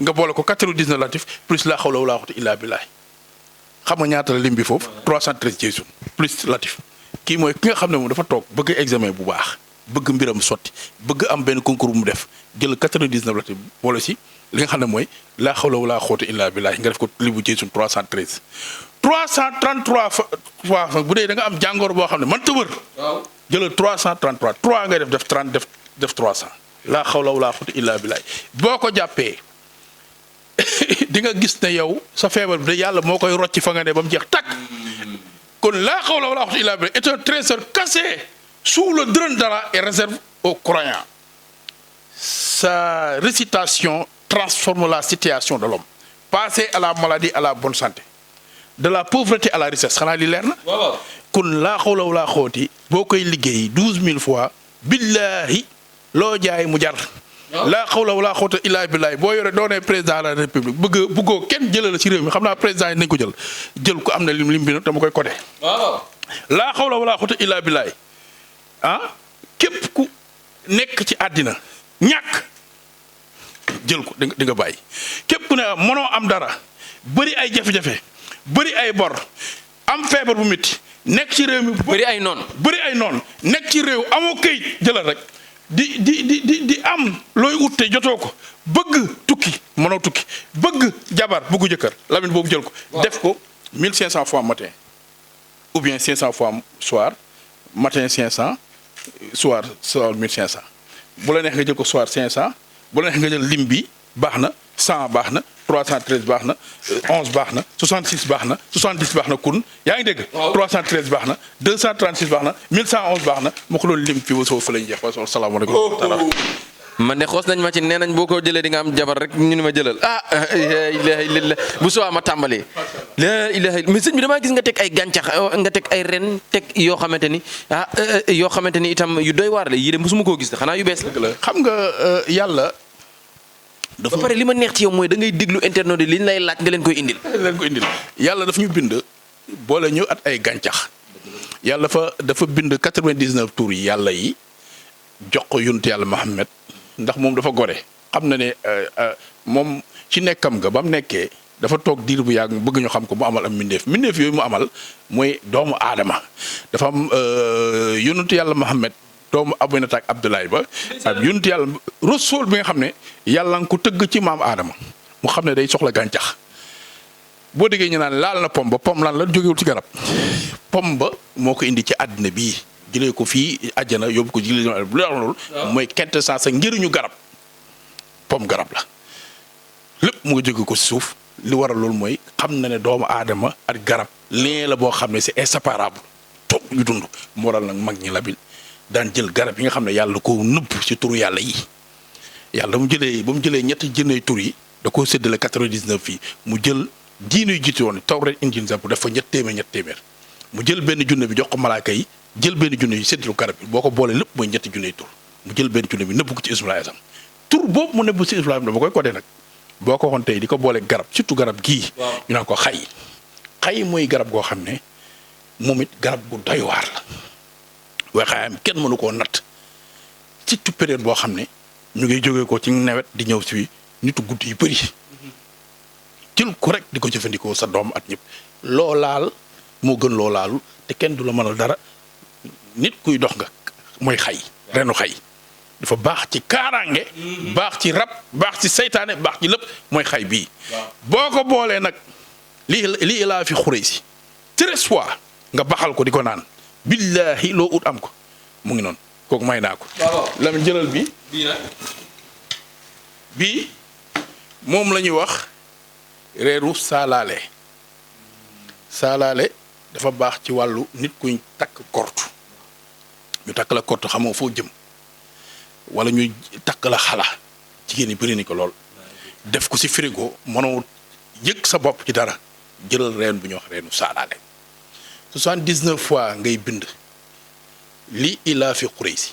nga boole ko 99 latif plus la xawla wala quwwata illa billah xam nga ñaata la lim bi foofu 313 jeysun plus latif kii mooy ki nga xam ne moom dafa toog bëgg examen bu baax bëgg mbiram sotti bëgg am benn concours bu mu def jël 99 latif boole si li nga xam ne mooy la xawla wala quwwata illa billah nga def ko libu jeysun 313 333 fois bu dee da nga am jàngoor boo xam ne man ta wër jëlal 333 3 ngay def 30 def 300 la xawla wala quwwata illa billah boo ko jàppee di nga gis ne yow sa feebar bi de yàlla moo koy rocci fa nga ne ba mu jeex tàkk kon laa xawla wala quwwata illa billah est un trésor caché sous le drap d'Allah et réserve aux croyants. Sa récitation transforme la situation de l'homme. Passer à la maladie à la bonne santé. De la pauvreté à la richesse xanaa li leer na. kon laa xawla wala quwwata boo koy liggéey 12000 fois billahi loo jaay mu jar. laa xawla wala quwwata illa billahi boo yore doonee président de la république bëggoo kenn jëlee la ci réew mi xam naa président yi nañ ko jël ko am na lim bi nag dama koy codé. laa xawla wala quwwata illa billahi képp ku nekk ci àddina ñàkk jël ko di nga bàyyi képp ku ne mënoo am dara bëri ay jafe-jafe bëri ay bor am feebar bu métti nekk ci réew mi. bëri ay noon nekk ci réew amoo këyit jëlal rek. di am looy ut te jotoo ko bëgg tukki mënoo tukki bëgg jabar bëggu jëkkër Lamine boobu jël ko. def ko 1500 fois matin ou bien 500 fois soir matin 500 soir 1500 bu la neex nga jël ko soir 500 bu la neex nga jël lim bi baax na 100 baax na 313 baax na 11 baax na 66 baax na 70 baax na kun yaa ngi dégg. 313 baax na 236 baax na 1111 baax na ma ko doon lim fii ba soo fa lañ jeex wa salaamaaleykum. man de xoos nañ ma ci nee nañ boo ko jëlee di nga am jabar rek ñu ni ma jëlal la ilaha illallah bu soo ma tàmbalee. la ilaha mais sëñ bi damaa gis nga teg ay gàncax nga teg ay ren teg yoo xamante ni yoo xamante ni itam yu doy waar la yii de mosuma koo gis de xanaa yu bees la. xam nga yàlla. dafa pare li ma neex ci yow mooy da ngay déglu internet yi li ñu lay laaj nga leen koy indil. yàlla daf ñu bind boole ñu at ay gàncax yàlla dafa bind 99 tours yi yàlla yi jox ko yonent yàlla Muhammad ndax moom dafa gore xam na ne moom ci nekkam nga ba mu nekkee dafa toog diir bu yàgg bëgg ñu xam ko mu amal am mbindeef yooyu mu amal mooy doomu aadama dafa am yonent yàlla Muhammad doomu Aminata ak Abdoulaye ba ak yonent yàlla Rasul bi nga xam ne yàlla nga ko tëgg ci maam aadama mu xam ne day soxla gàncax boo déggee ñu naan laal na pom ba pom lan la jógewul ci garab pom ba moo ko indi ci àddina bii jëlee ko fii àjjana yóbbu ko jëlee bu la loolu mooy quintessence njëriñu garab pom garab la lépp mu nga jóge ko si suuf li waral loolu mooy xam na ne doomu aadama ak garab lien la boo xam ne c'est inséparable toog ñu dund mu waral nag mag ñi labil daan jël garab yi nga xam ne yàlla ko nëbb ci turu yàlla yi yàlla ba mu jëlee ñetti jënee tur yi da koo séddale 99 fii mu jël diine yu jiitu woon Tawreet Injiil Zabuur dafa ñett téeméer mu jël benn junne bi jox ko malaaka yi jël benn junne yi séddalu garab bi boo ko boolee lépp mooy ñetti junne yi tur mu jël benn junne bi nëbb ko ci ismul azam tur boobu mu nëbb ci ismul azam dama koy codé nag boo ko waxoon tey di ko boole garab surtout garab gii ñu naan ko xay mooy garab goo xam ne moom it garab gu doy waar la waxaayam kenn mënu koo natt surtout période boo xam ne ñu ngi jógee ko ci nawet di ñëw si nitu guddi yu bëri jël ko rek di ko jëfandikoo sa doom at ñëpp loo laal moo gën loo laalu te kenn du la mënal dara nit kuy dox nga mooy renu xay dafa baax ci kaaraange baax ci rab baax ci seytaane baax ci lépp mooy xay bii boo ko boolee nag lii laa fi xurey si 13 fois nga baxal ko di ko naan billaahi loo ut am ko mu ngi noonu kooku may naa ko Lamine jëlal bii moom la ñuy wax reeru saalaale saalaale dafa baax ci wàllu nit kuñ takk kortu ñu takk la kortu xamoo foo jëm wala ñu takk la xala jigéen ñi bëri ni ko lool def ko ci frigo mënoo yëg sa bopp ci dara jëlal reen bu ñuy wax reenu saalaale 79 fois ngay bind li ilaa fi Quraysh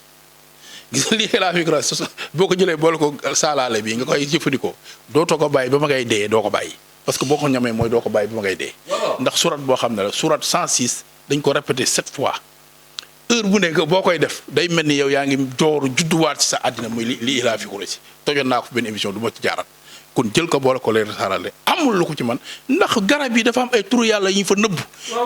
gis nga li ilaa fi Quraysh boo ko jëlee boole ko saalaale bi nga koy jëfandikoo dootoo ko bàyyi ba ma ngay dee doo ko bàyyi parce que boo ko ñamee mooy doo ko bàyyi ba ma ngay dee ndax surat boo xam ne la surat 106 dañ ko répété 7 fois heure bu nekk boo koy def day mel ni yow yaa ngi dooru judduwaat ci sa àddina muy li ilaa fi Quraysh tojoon naa ko benn émission du ma ci jaarat kon jël ko boole ko leer saalaale amul lu ko ci man ndax garab yi dafa am ay turu yàlla yi fa nëbb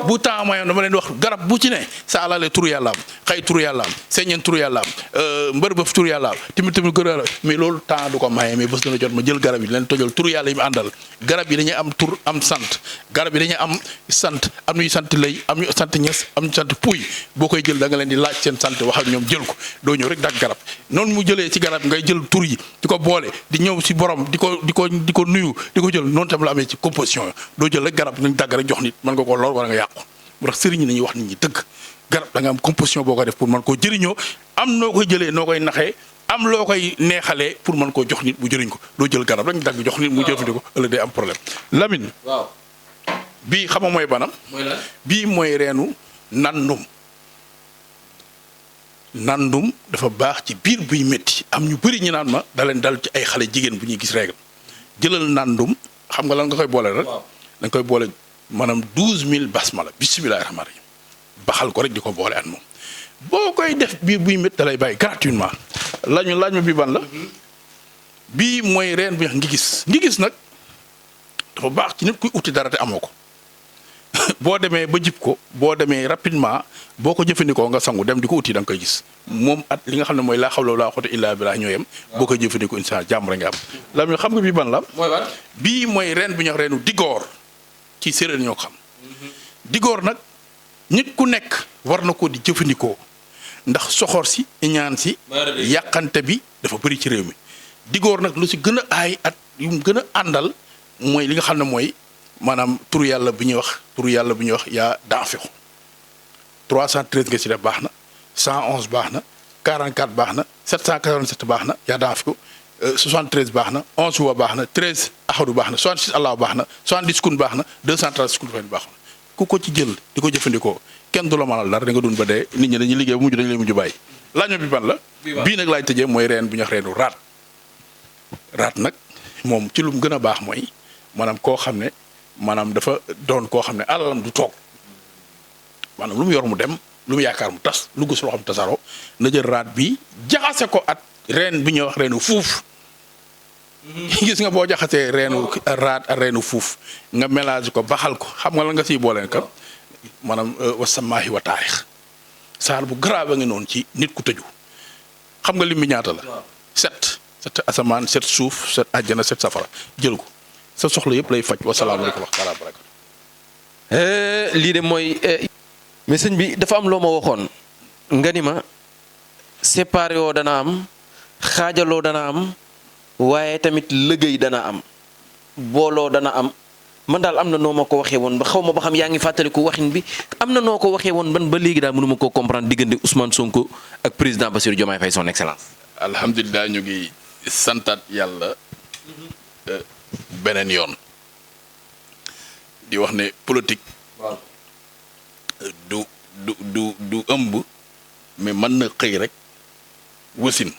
bu temps mayoon dama leen di wax garab bu ci ne saalaale turu yàlla am xëy turu yàlla am seññeen turu yàlla am mbër bëf turu yàlla am timit gër yàlla mais loolu temps du ko maye mais bés dana jot ma jël garab yi leen tojal turu yàlla yi mu àndal garab yi dañuy am tur am sant garab yi dañuy am sant am ñuy sant lay am ñu sant ñes am ñu sant puy boo koy jël da nga leen di laaj seen sant wax ak ñoom jël ko doo ñëw rek dag garab noonu mu jëlee ci garab ngay jël tur yi di ko boole di ñëw ci borom di ko nuyu di ko jël noonu tam la amee ci composition doo jël rek garab nañ dagg rek jox nit mën nga ko lor wala nga yàqu moo tax sëriñ ñi nañuy wax nit ñi dëgg garab da nga am composition boo ko def pour mën koo jëriñoo am noo koy jëlee noo koy naxee am loo koy neexalee pour mën koo jox nit mu jëriñ ko doo jël garab rek dagg jox nit mu jëfandikoo ëllëg day am problème Lamine waaw bii xam nga mooy banam bii mooy reenu nandum dafa baax ci biir buy métti am ñu bëri ñu naan ma da leen dal ci ay xale jigéen bu ñuy gis règle jëlal nandum xam nga lan nga koy boole rek da nga koy boole maanaam 12000 basmala bismillahi rahmaani rahim baxal ko rek di ko boole at moom boo koy def biir buy métti da lay bàyyi gratuitement laaj ma bii ban la bii mooy reen bu ñax ngi gis nag dafa baax ci nit kuy uti dara te amoo ko boo demee ba jib ko boo demee rapidement boo ko jëfandikoo nga sangu dem di ko uti da nga koy gis moom at li nga xam ne mooy laa xawla wala quwwata illaa billaah ñoo yem boo koy jëfandikoo insha Allah jàmm rek nga am la mi xam nga bii ban la bii mooy reen bu ñuy wax reenu digoor ci séeréer ñoo ko xam digoor nag nit ku nekk war na ko di jëfandikoo ndax soxor si ñaan si yàqante bi dafa bëri ci réew mi digoor nag lu si gën a aay at yu mu gën a àndal mooy li nga xam ne mooy maanaam turu yàlla bu ñuy wax yaa daafixu 313 nga ci def baax na 111 baax na 44 baax na 787 baax na yaa daafixu 73 baax na 11 wa baax na 13 ahadu baax na 66 allah baax na 70 kun baax na 230 kun baax na ku ko ci jël di ko jëfandikoo kenn du la mënal dara da nga dund ba dee nit ñi dañuy liggéey bu mujj dañu lay mujj bàyyi laaj ma bi ban la bii nag laay tëjee mooy reen bu ñuy wax reenu raat nag moom ci lu mu gën a baax mooy maanaam koo xam ne maanaam dafa doon koo xam ne alalam du toog maanaam lu mu yor mu dem lu mu yaakaar mu tas lu gis loo xam tasaro na jël raat bi jaxase ko at reen bi ñuy wax reenu fuuf gis nga boo jaxasee reenu raat ak reenu fuuf nga mélange ko baxal ko xam nga la nga siy booleen ka maanaam wasamaahi wa taarix saar bu grave a ngi noonu ci nit ku tëju xam nga lim bi ñaata la 7 asamaan 7 suuf 7 àjjana 7 safara jël ko sa soxla yëpp lay faj wasalaamaaleykum wa rahmatulah barakatu lii de mooy mais sëñ bi dafa am loo ma waxoon nga ni ma séparé woo dana am xaajaloo dana am waaye tamit liggéey dana am booloo dana am man daal am na noo ma ko waxee woon ba xaw ma ba xam yaa ngi fàttaliku waxin bi am na noo ko waxee woon ban ba léegi daal mënu ma koo comprendre diggante Ousmane Sonko ak président Bassirou Diomaye Faye son excellence. alhamdulilah ñu ngi santaat yàlla beneen yoon di wax ne politique du ëmb mais mën na xëy rek wasin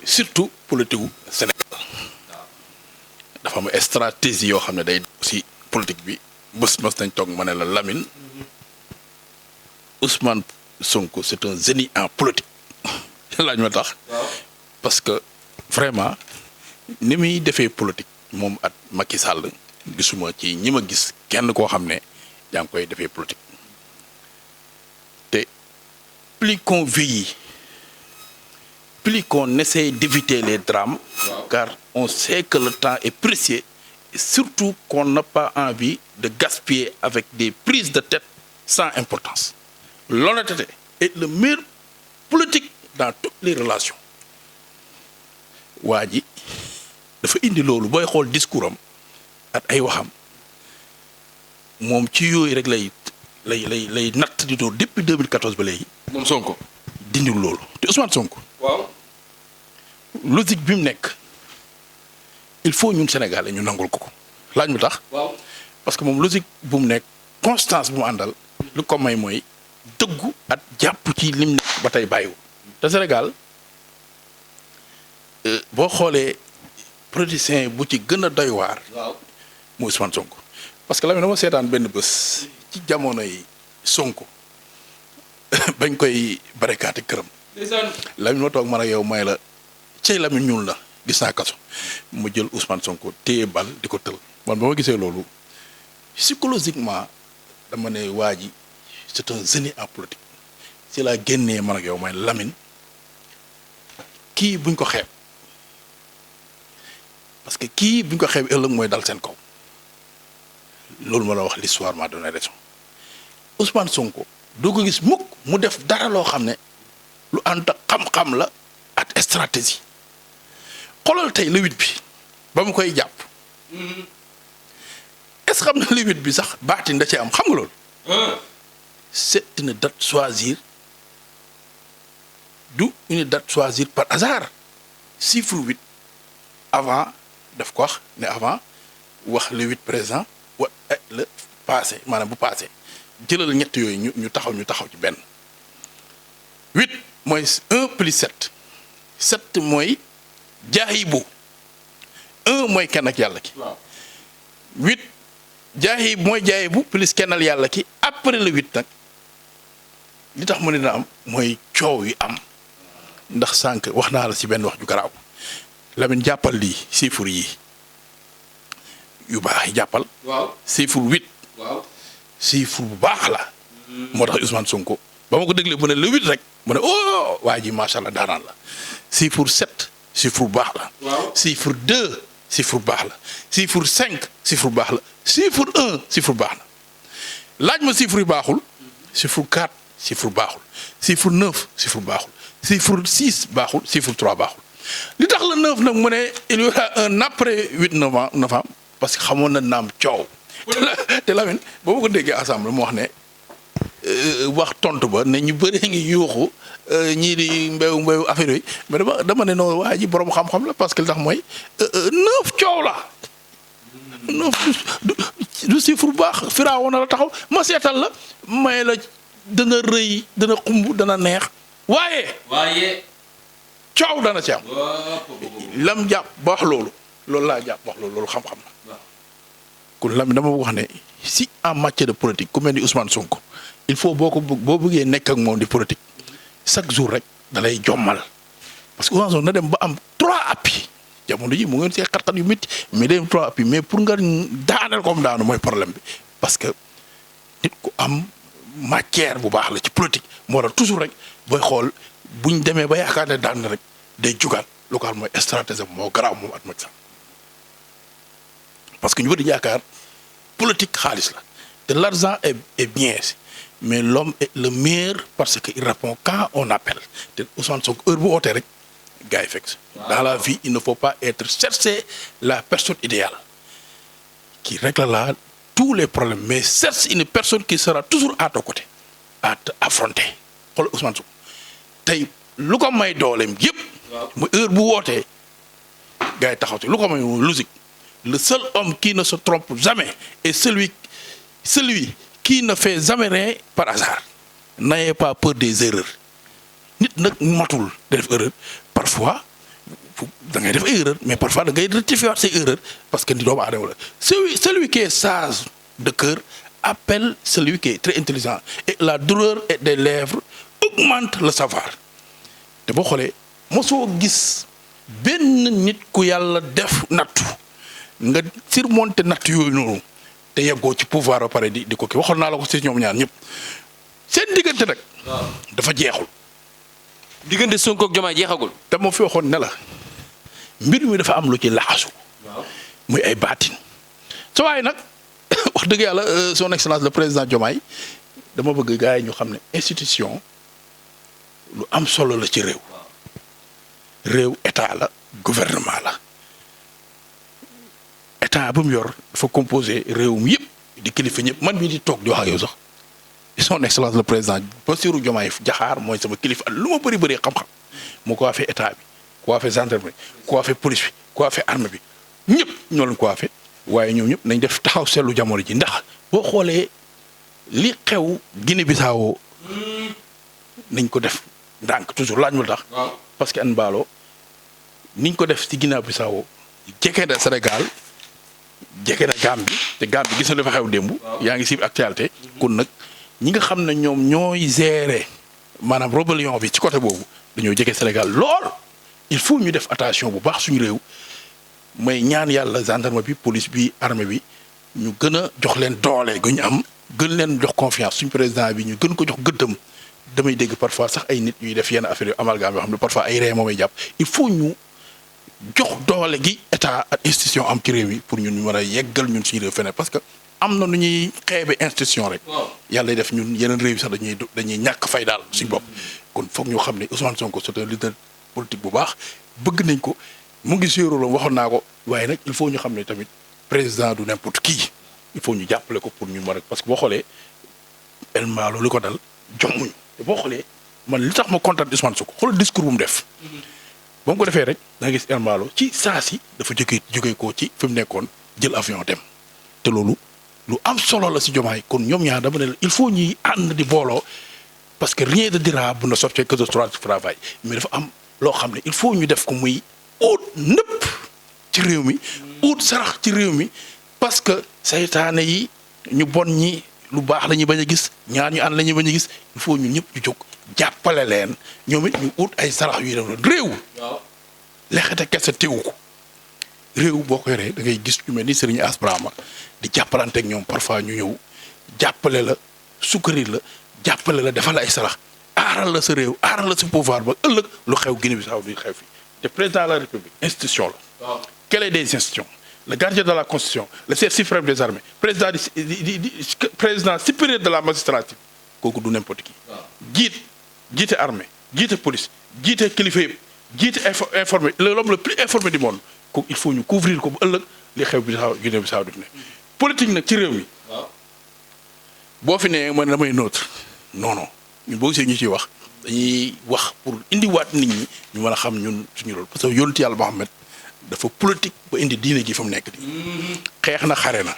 surtout politique gu Sénégal dafa am stratégie yoo xam ne day si politique bi bés nañ toog ma ne la Lamine Ousmane Sonko c'est un génie en politique laaj ma tax parce que vraiment ni muy defee politique moom at Macky Sall gisuma ci ñi ma gis kenn koo xam ne yaa ngi koy defee politique te plus qu'on vieillit plus qu'on essaie d'éviter les drames car on sait que le temps est précieux et surtout qu'on n'a pas envie de gaspiller avec des prises de tête sans importance. L'honnêteté est le meilleur politique dans toutes les relations waa ji dafa indi loolu booy xool discours am ak ay waxam moom ci yooyu rek lay natt di doon depuis 2014 ba léegi. moom Sonko. dindiwul loolu te Ousmane Sonko. waaw. logique bi mu nekk il faut ñun Sénégalais ñu nangul ko laaj mu tax. waaw parce que moom logique bu mu nekk constance bu mu àndal. lu ko may mooy dëggu at jàpp ci lim nekk ba tey bàyyiwu te Sénégal boo xoolee politicien bu ci gën a doy waar. waaw mu Ousmane Sonko. parce que la dama seetaan benn bés ci jamonoy Sonko bañ koy barekaati këram. Lamine ma toog man ak yow may la cey Lamine ñuul la gis naa kaso mu jël Ousmane Sonko téye bal di ko tël man ba ma gisee loolu psychologiquement dama ne waa ji c'est un génie en politique si laa génnee man ak yow may Lamine kii buñ ko xeeb parce que kii buñ ko xeeb ëllëg mooy dal seen kaw loolu ma la wax l'histoire m'a donné raison Ousmane Sonko doo ko gis mukk mu def dara loo xam ne lu ànd ak xam-xam la ak stratégie xoolal tey le 8 bi ba mu koy jàpp est-ce que xam na le 8 bi sax baatin da cee am xam nga loolu. c'est une date choisie du une date choisie par hasard chiffre 8 avant daf ko wax ne avant wax le 8 présent wa le passé maanaam bu passé jëlal ñett yooyu ñu taxaw ci benn 8 mooy 1 plus 7 7 mooy jaahibu 1 mooy kenn ak yàlla ki. 8 jaahib mooy jaahibu plus kennal yàlla ki après le 8 nag li tax mu ne na am mooy coow yi am ndax sànq wax naa la ci benn wax ju garaaw Lamine jàppal lii chiffre yi yu baax yi jàppal. waaw chiffre 8. waaw chiffre bu baax la. moo tax Ousmane Sonko ba ma ko déglee bu ne le 8 rek mu ne oh waa ji macha allah daanaan la chiffre 7 chiffre bu baax la. waaw chiffre 2 chiffre bu baax la chiffre 5 chiffre bu baax la chiffre 1 chiffre bu baax la laaj ma chiffre yu baaxul. chiffre 4 chiffre baaxul chiffre 9 chiffre baaxul chiffre 6 baaxul chiffre 3 baaxul li tax la 9 nag mu ne il y aura un après 8 novembre parce que xamoon na naam coow. te Lamine boo ma ko déggee assemblée mu wax ne wax tontu ba ne ñu bëri ngi yuuxu ñii di mbéyu affaire yooyu mais dama ne noonu waa ji borom xam-xam la parce que li tax mooy 9 coow la 9 du chiffre bu baax firaawoon na la taxaw ma seetal la may la dana rëy dana xumb dana neex waaye coow dana ci am lam jàpp ba wax loolu laa jàpp wax loolu xam-xam la kon lam dama wax ne si en matière de politique ku mel ni Ousmane Sonko il faut boo bëggee nekk ak moom di politique chaque jour rek da lay jommal parce que Ousmane Sonko na dem ba am 3 appuis jamono ji mu ngeen see xat-xat yu métti mais day am 3 appuis mais pour nga daaneel comme daanu mooy problème bi parce que nit ku am matière bu baax la ci politique moo tax toujours rek booy xool buñ demee ba yaakaar ne daan na rek day jugaat local mooy stratégie moo garaaw moom at mag sax parce que ñu bëri yaakaar politique xaalis la te l'argent est bien mais l'homme est le meilleur parce que il répond quand on appelle te Ousmane Sonko heure bu ootee rek gars yi fekk dans la vie il ne faut pas être chercher la personne idéale qui réglera tous les problèmes mais cherche une personne qui sera toujours à ton côté à te affronter xool Ousmane Sonko tey lu ko may dooleem yëpp. mu heure bu wootee gars yi taxaw te lu ko may logique le seul homme qui ne se trompe jamais est celui qui ne fait jamais rien par hasard. N'ayez pas peur des erreurs nit nag matul da def erreur parfois da ngay def erreur mais parfois da ngay rectifier ces erreurs parce que ni doomu aadama la celui qui est sage de cœur appelle celui qui est très intelligent et la douleur des lèvres augmente le savoir te boo xoolee mosoo gis benn nit ku yàlla def nattu nga surmonter nattu yooyu noonu te yeggoo ci pouvoir ba pare di ko kii waxoon naa la ko ci ñoom ñaar ñëpp seen diggante nag. dafa jeexul. diggante Sonko ak Diomaye jeexagul. te moo fi waxoon ne la mbir mi dafa am lu ci laxasu. muy ay baatin. sa waay nag wax dëgg yàlla son excellence le président Diomaye dama bëgg gars yi ñu xam ne institution lu am solo la ci réew. réew état la gouvernement la état bu mu yor dafa composé réew mi yëpp di kilifa ñëpp man mii di toog di wax ak yow sax son excellence le président Bassirou Diomaye Diakhar mooy sama kilifa lu ma bëri xam-xam mu ko waafee état bi ku waafee gendarmerie ku waafee police bi ku waafee armée bi ñëpp ñoo leen ko waafee waaye ñoom ñëpp nañ def taxaw seetlu jamono ji ndax boo xoolee li xew Guinée Bissau nañ ko def ndànk toujours laaj ma tax parce que an mbaalo niñ ko def ci Guinée Bissau jege na Sénégal jege na Gambie te Gambie gis na dafa xew démb yaa ngi si actualité kon nag ñi nga xam ne ñoom ñooy gérer maanaam rébellion bi ci côté boobu dañoo jege Sénégal lool il faut ñu def attention bu baax suñu réew may ñaan yàlla gendarme bi police bi armée bi ñu gën a jox leen doole gu ñu am gën leen jox confiance suñu président bi ñu gën ko jox gëddam damay dégg parfois sax ay nit ñuy def yenn affaire yu amalgame yoo xam ne parfois ay ree moomay jàpp il faut ñu jox doole gi état ak institution am ci réew yi pour ñun ñu mën a yeggal ñun suñu réew feneen parce que am na nu ñuy xeebe institution rek yàlla def ñun yeneen réew yi sax dañuy ñàkk fay daal suñu bopp kon foog ñu xam ne Ousmane Sonko c'est un leader politique bu baax bëgg nañ ko mu ngi séeréer la waxoon naa ko waaye nag il faut ñu xam ne tamit président du n'importe qui il faut ñu jàppale ko pour ñu mën a parce que boo xoolee El Malo li ko dal jommuñu te boo xoolee man li tax ma kontaan Ousmane Sonko xoolal discours bu mu def ba mu ko defee rek da nga gis El Malo ci saa si dafa jógee ko ci fi mu nekkoon jël avion dem te loolu lu am solo la si Diomaye kon ñoom ñaar dama ne la il faut ñuy ànd di booloo parce que rien de durable ne sortir que de travail mais dafa am loo xam ne il faut ñu def ko muy ut nëpp ci réew mi ut sarax ci réew mi parce que saytaane yi ñu bon ñi lu baax la ñuy bañ a gis ñaar ñu ànd la ñuy bañ a gis il faut ñun ñëpp ñu jóg jàppale leen ñoom it ñu ut ay sarax yuy def réew lexete kese teewu ko réew boo ko yoree da ngay gis ñu mel ni Serigne As Brahma di jàppalante ak ñoom parfois ñu ñëw jàppale la sukkari la jàppale la defal la ay sarax aaral la sa réew aaral la sa pouvoir ba ëllëg lu xew Guinée Bissau du xew fi te président de la République institution la quelle est des institutions le gardien de la constitution le chef suprême des armées président supérieur de la magistrature kooku du n'importe qui jiite armée jiite police jiite kilifa yëpp jiite informé l'homme le plus informé du monde kooku il faut ñu couvrir ko bu ëllëg li xew Guinée Bissau du fi ne politique nag ci réew mi boo fi ne man damay neutre non ñun boo gisee ñu ciy wax dañuy wax pour indiwaat nit ñi ñu mën a xam ñun suñu rôle parce que yonent yàlla Muhammad dafa politique ba indi diine gi fa mu nekk di xeex na xare na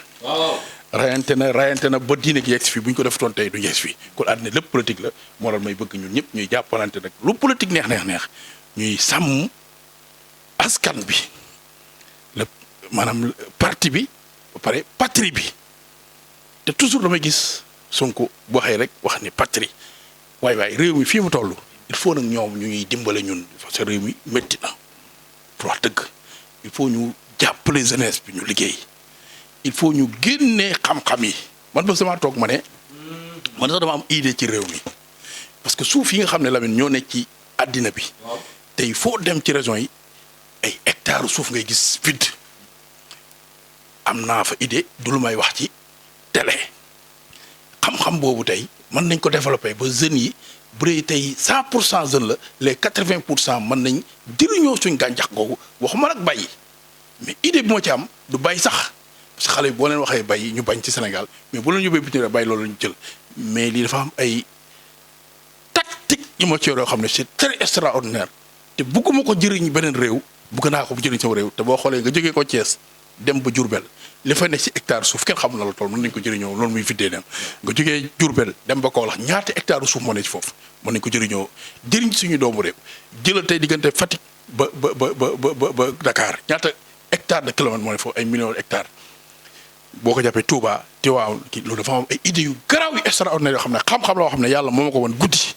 rayante na ba diine gi yegsi fii bu ñu ko defatoon tey du yegsi fii kon àddina lépp politique la moo tax may bëgg ñun ñëpp ñuy jàppalante nag lu politique neex ñuy sàmm askan bi maanaam parti bi ba pare patrie bi te toujours damay gis Sonko bu waxee rek wax ni patrie waaye réew mi fii mu toll il faut nag ñoom ñu ñuy dimbale ñun parce que réew mi métti na pour wax dëgg il faut ñu jàppale jeunesse bi ñu liggéey il faut ñu génnee xam-xam yi man ba sama toog ma ne man sax dama am idée ci réew mi parce que suuf yi nga xam ne Lamine ñoo nekk ci àddina bi tey foo dem ci région yi ay hectares suuf ngay gis vide am naa fa idée du lu may wax ci télé xam-xam boobu tey mën nañ ko développer ba jeunes yi bu dee tey 100% jeunes la les 80% mën nañ jëriñoo suñ gàncax googu waxuma nag bàyyi mais idée bi moo ci am du bàyyi sax parce que xale yi boo leen waxee bàyyi ñu bañ ci Sénégal mais bu leen yóbbee bitim réew bàyyi loolu la ñu jël mais lii dafa am ay tactique yi ma ci yoo xam ne c'est très extraordinaire te bugguma ko jëriñ beneen réew bugg naa ko bu jëriñ sama réew te boo xoolee nga jógee ko Thiès dem ba Diourbel li fa nekk ci hectare suuf kenn xamul na la tool mën nañ ko jëriñoo loolu muy viddee dem nga jógee Diourbel dem ba Kaolack ñaata hectare suuf moo ne ci foofu mën nañ ko jëriñoo jëriñ suñu doomu réew jëlal tey diggante Fatick ba Dakar ñaata hectare de kilomètre moo ne foofu ay millions d'hectares boo ko jàppee Touba Tivaouane kii loolu dafa am ay idées yu garaaw yu extraordinaire yoo xam ne xam-xam loo xam ne yàlla moo ma ko woon guddi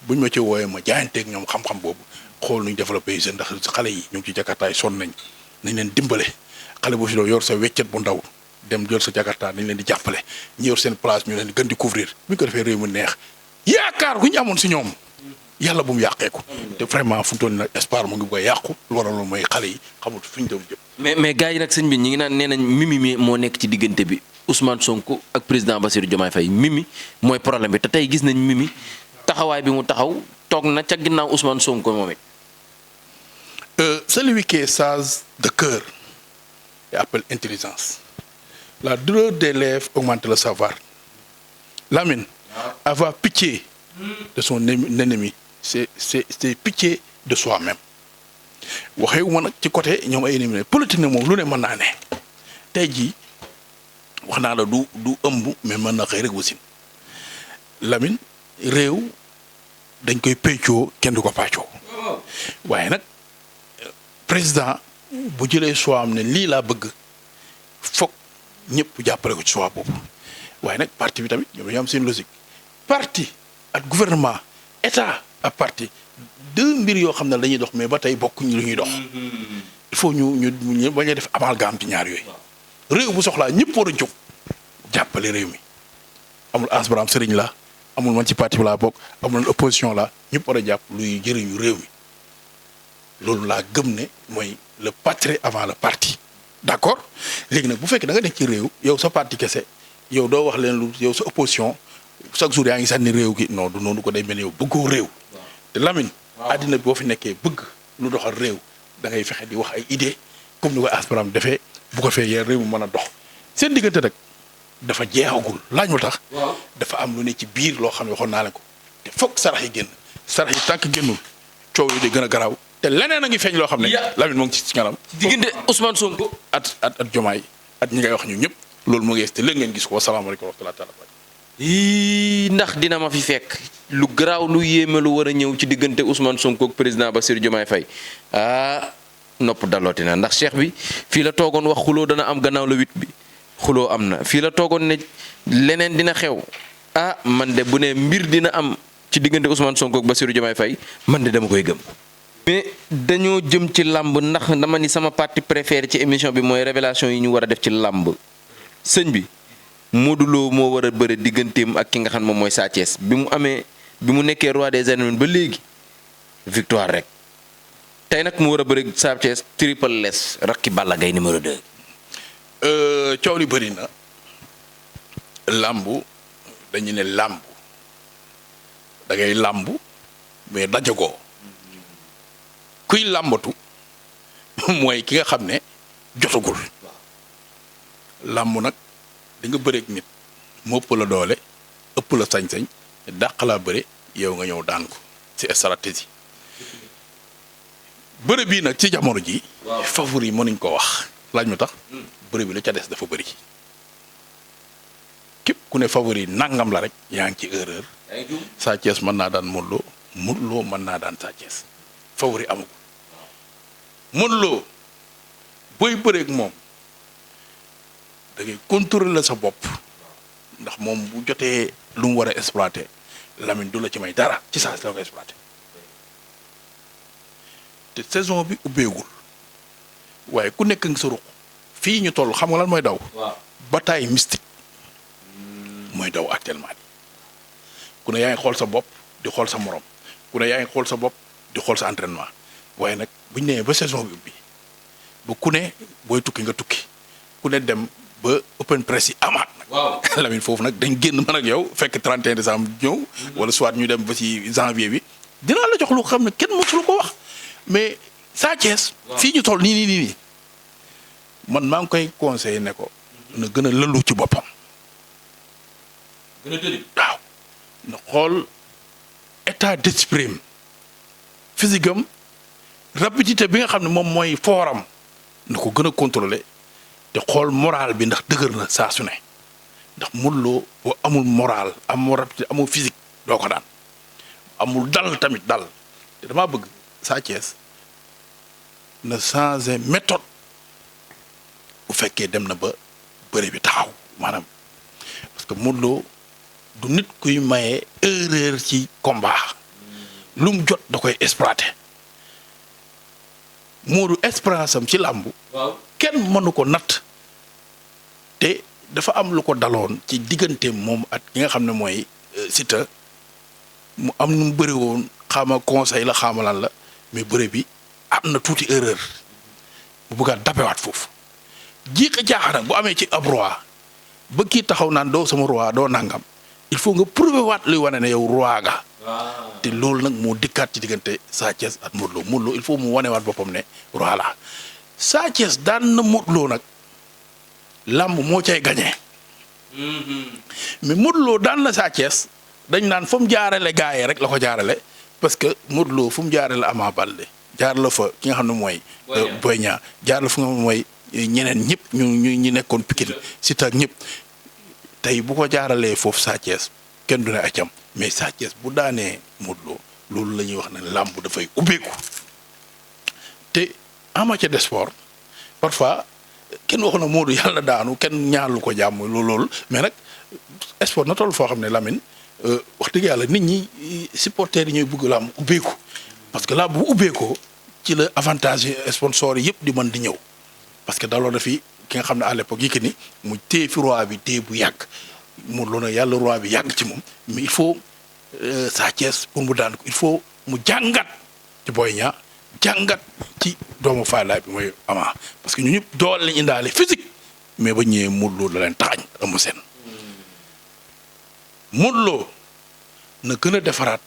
buñ ma ci wooyee ma jaayanteeg ñoom xam-xam boobu xool nuñ développé jeune ndax xale yi ñu ngi ci jakartaay sonn nañ leen dimbale xale boo si doo yor sa weccet bu ndaw dem jël sa jakarta nañ leen di jàppale ñi yor seen place ñu leen di gën di couvrir bu ñu ko defee réew mu neex yaakaar gu ñu amoon si ñoom yàlla bu mu yàqeeku te vraiment fu mu toll nag espoir mu ngi bëgg a yàqu lu waral loolu mooy xale yi xamul fu ñu doon jëm. mais gars yi nag sëñ bi ñi ngi naan nee nañ Mimi moo nekk ci diggante bi Ousmane Sonko ak président Bassirou Diomaye Faye Mimi mooy problème bi te tey gis nañ Mimi taxawaay bi mu taxaw toog na ca ginnaaw Ousmane Sonko moom it. Celui qui est sage de cœur et appelle intelligence. La douleur des lèvres augmente le savoir. Lamine, avoir pitié de son ennemi, c'est pitié de soi-même. waxewu nag ci côté ñoom ay ennemi politique nag moom lu ne mën naa ne tey jii wax naa la du ëmb mais mën na xëy rek wasin Lamine réew dañ koy peccoo kenn du ko pàccoo waaye nag président bu jëlee choix am ne lii laa bëgg foog ñëpp jàppale ko ci choix boobu waaye nag parti bi tamit ñoom dañoo am seen logique parti ak gouvernement état ak parti deux mbir yoo xam ne dañuy dox mais ba tey bokkuñ lu ñuy dox il faut ñu bañ a def amalgame ci ñaar yooyu réew bu soxlaa ñëpp war a jóg jàppale réew mi amul asbaraam sëriñ la amul man ci parti bi laa bokk amul opposition la ñëpp war a jàpp luy jëriñu réew mi loolu laa gëm ne mooy le patrie avant le parti d'accord léegi nag bu fekkee da nga nekk ci réew yow sa parti kese yow doo wax leen lu yow sa opposition chaque jour yaa ngi sànni réew gi non du noonu ko day mel ni yow bëggoo réew te Lamine àddina bi boo fi nekkee bëgg lu doxal réew da ngay fexe di wax ay idée comme ni ko aspirant defee bu ko fee yee réew mu mën a dox seen diggante nag dafa jeexagul laaj mu tax dafa am lu ne ci biir loo xam ne waxoon naa leen ko te foog sarax yi génn sarax yi tànk génnul coow yi di gën a garaaw te leneen a ngi feeñ loo xam ne Lamine moo ngi ci kanam diggante Ousmane Sonko at Diomaye at ñi ngay wax ñu ñëpp loolu moo ngi te léegi ngeen gis ko wasalaamaaleykum wa rahmatulah taala ndax dina ma fi fekk lu garaaw lu yéeme lu war a ñëw ci diggante Ousmane Sonko ak président Bassirou Diomaye Faye nopp dalooti na ndax cheikh bi fii la toogoon wax xuloo dana am gannaaw la 8 bi xuloo am na fii la toogoon ne leneen dina xew man de bu ne mbir dina am ci diggante Ousmane Sonko ak Bassirou Diomaye Faye man de dama koy gëm. mais dañoo jëm ci làmb ndax dama ni sama partie préférée ci émission bi mooy révélation yi ñu war a def ci làmb sëñ bi. Modou Lo moo war a bëre digganteem ak ki nga xam moom mooy Sa Thiès bi mu nekkee roi des arènes ba léegi victoire rek tey nag mu war a bëre Sa Thiès triple less rakki Balla Gaye numéro 2. coow li bëri na làmbu dañu ne làmbu da ngay làmbu mais dajagoo kuy làmbatu mooy ki nga xam ne jotagul làmbu nag. di nga bëreeg nit mu ëpp la doole ëpp la sañ-sañ dàq laa bëre yow nga ñëw daan ko ci stratégie bëre bii nag ci jamono ji favori yi mënuñ ko wax laaj ma tax bëre bi la ca des dafa bëri képp ku ne favori nangam la rek yaa ngi ci erreur Sa Thiès mën naa daan Modou Lo mën naa daan Sa Thiès favori amul Modou Lo booy bëreeg moom da ngay contrôler sa bopp ndax moom bu jotee lu mu war a exploiter Lamine du la ci may dara ci saa si la ko exploiter te saison bi ubbeegul waaye ku nekk nga sa ruq fii ñu toll xam nga lan mooy daw. bataille mystique mooy daw actuellement nii ku ne yaa ngi xool sa bopp di xool sa morom ku ne yaa ngi xool sa bopp di xool sa entraînement waaye nag bu ñu nee ba saison bi ubbi ba ku ne booy tukki nga tukki ku ne dem. ba open press yi amaat nag. waaw Lamine foofu nag dañ génn man ak yow fekk 31 décembre ñëw. wala soit ñu dem ba ci janvier bi. dinaa la jox lu xam ne kenn mësul ko wax mais Sa Thiès. fii ñu toll nii man maa ngi koy conseillé ne ko. na gën a lëlu ci boppam. gën a tëri. waaw na xool état d'esprit physique am rapidité bi nga xam ne moom mooy fooram na ko gën a contrôler. te xool moral bi ndax dëgër na saa su ne ndax Modou Lo boo amul moral amul rapidité amul physique doo ko daan amul dal tamit dal te damaa bëgg Sa Thiès na changer méthode bu fekkee dem na ba bëre bi taxaw maanaam parce que Modou Lo du nit kuy maye erreur ci combat lu mu jot da koy exploiter Modou expérience am ci làmbu kenn mënu ko natt te dafa am lu ko daloon ci diggante moom ak ki nga xam ne mooy Siteu mu am nu mu bëri woon xaama conseil la xaama lan la mais bëre bi am na tuuti erreur bu bëggaat dapewaat foofu jiiqa jaaxana bu amee ci ab roi ba kii taxaw naan doo sama roi doo nangam il faut nga prouver waat luy wane ne yow roi ga te loolu nag moo dikkaat ci diggante Sa Thiès ak Modou Lo il faut mu wanewaat boppam ne roi la Sa Thiès daan na Modou Lo nag làmb moo cay gagné mais Modou Lo daan na Sa Thiès dañ naan fa mu jaarale gars yi rek la ko jaarale parce que Modou Lo fu mu jaarale Ama Baldé jaar la fa ki nga xam ne mooy Boy Niang jaar la fu nga xam ne mooy ñeneen ñëpp ñu nekkoon Pikine Siteu ak ñëpp tey bu ko jaaralee foofu Sa Thiès kenn du ne acam mais Sa Thiès bu daanee Modou Lo loolu la ñuy wax ne làmb dafay ubbeeku te en matière de sport parfois kenn waxu na Modou yàlla daanu kenn ñaarlu ko jàmm loolu mais nag sport na toll foo xam ne Lamine wax dëgg yàlla nit ñi supporters yi ñooy bëgg làmb ubbeeku parce que làmb bu ubbeekoo ci la avantage sponsor yi yëpp di mën di ñëw parce que daloo na fi ki nga xam ne à l'époque yi que ni mu téye fi roi bi téye bu yàgg Modou Lo nag yàlla roi bi yàgg ci moom mais il faut Sa Thiès pour mu daan ko il faut mu jàngat ci Boy Niang jàngat ci doomu Faalaay bi mooy Ama parce que ñu ñëpp doole lañ indaale physique mais ba ñëwee Modou Lo da leen taxañ ëmb seen Modou Lo na gën a defaraat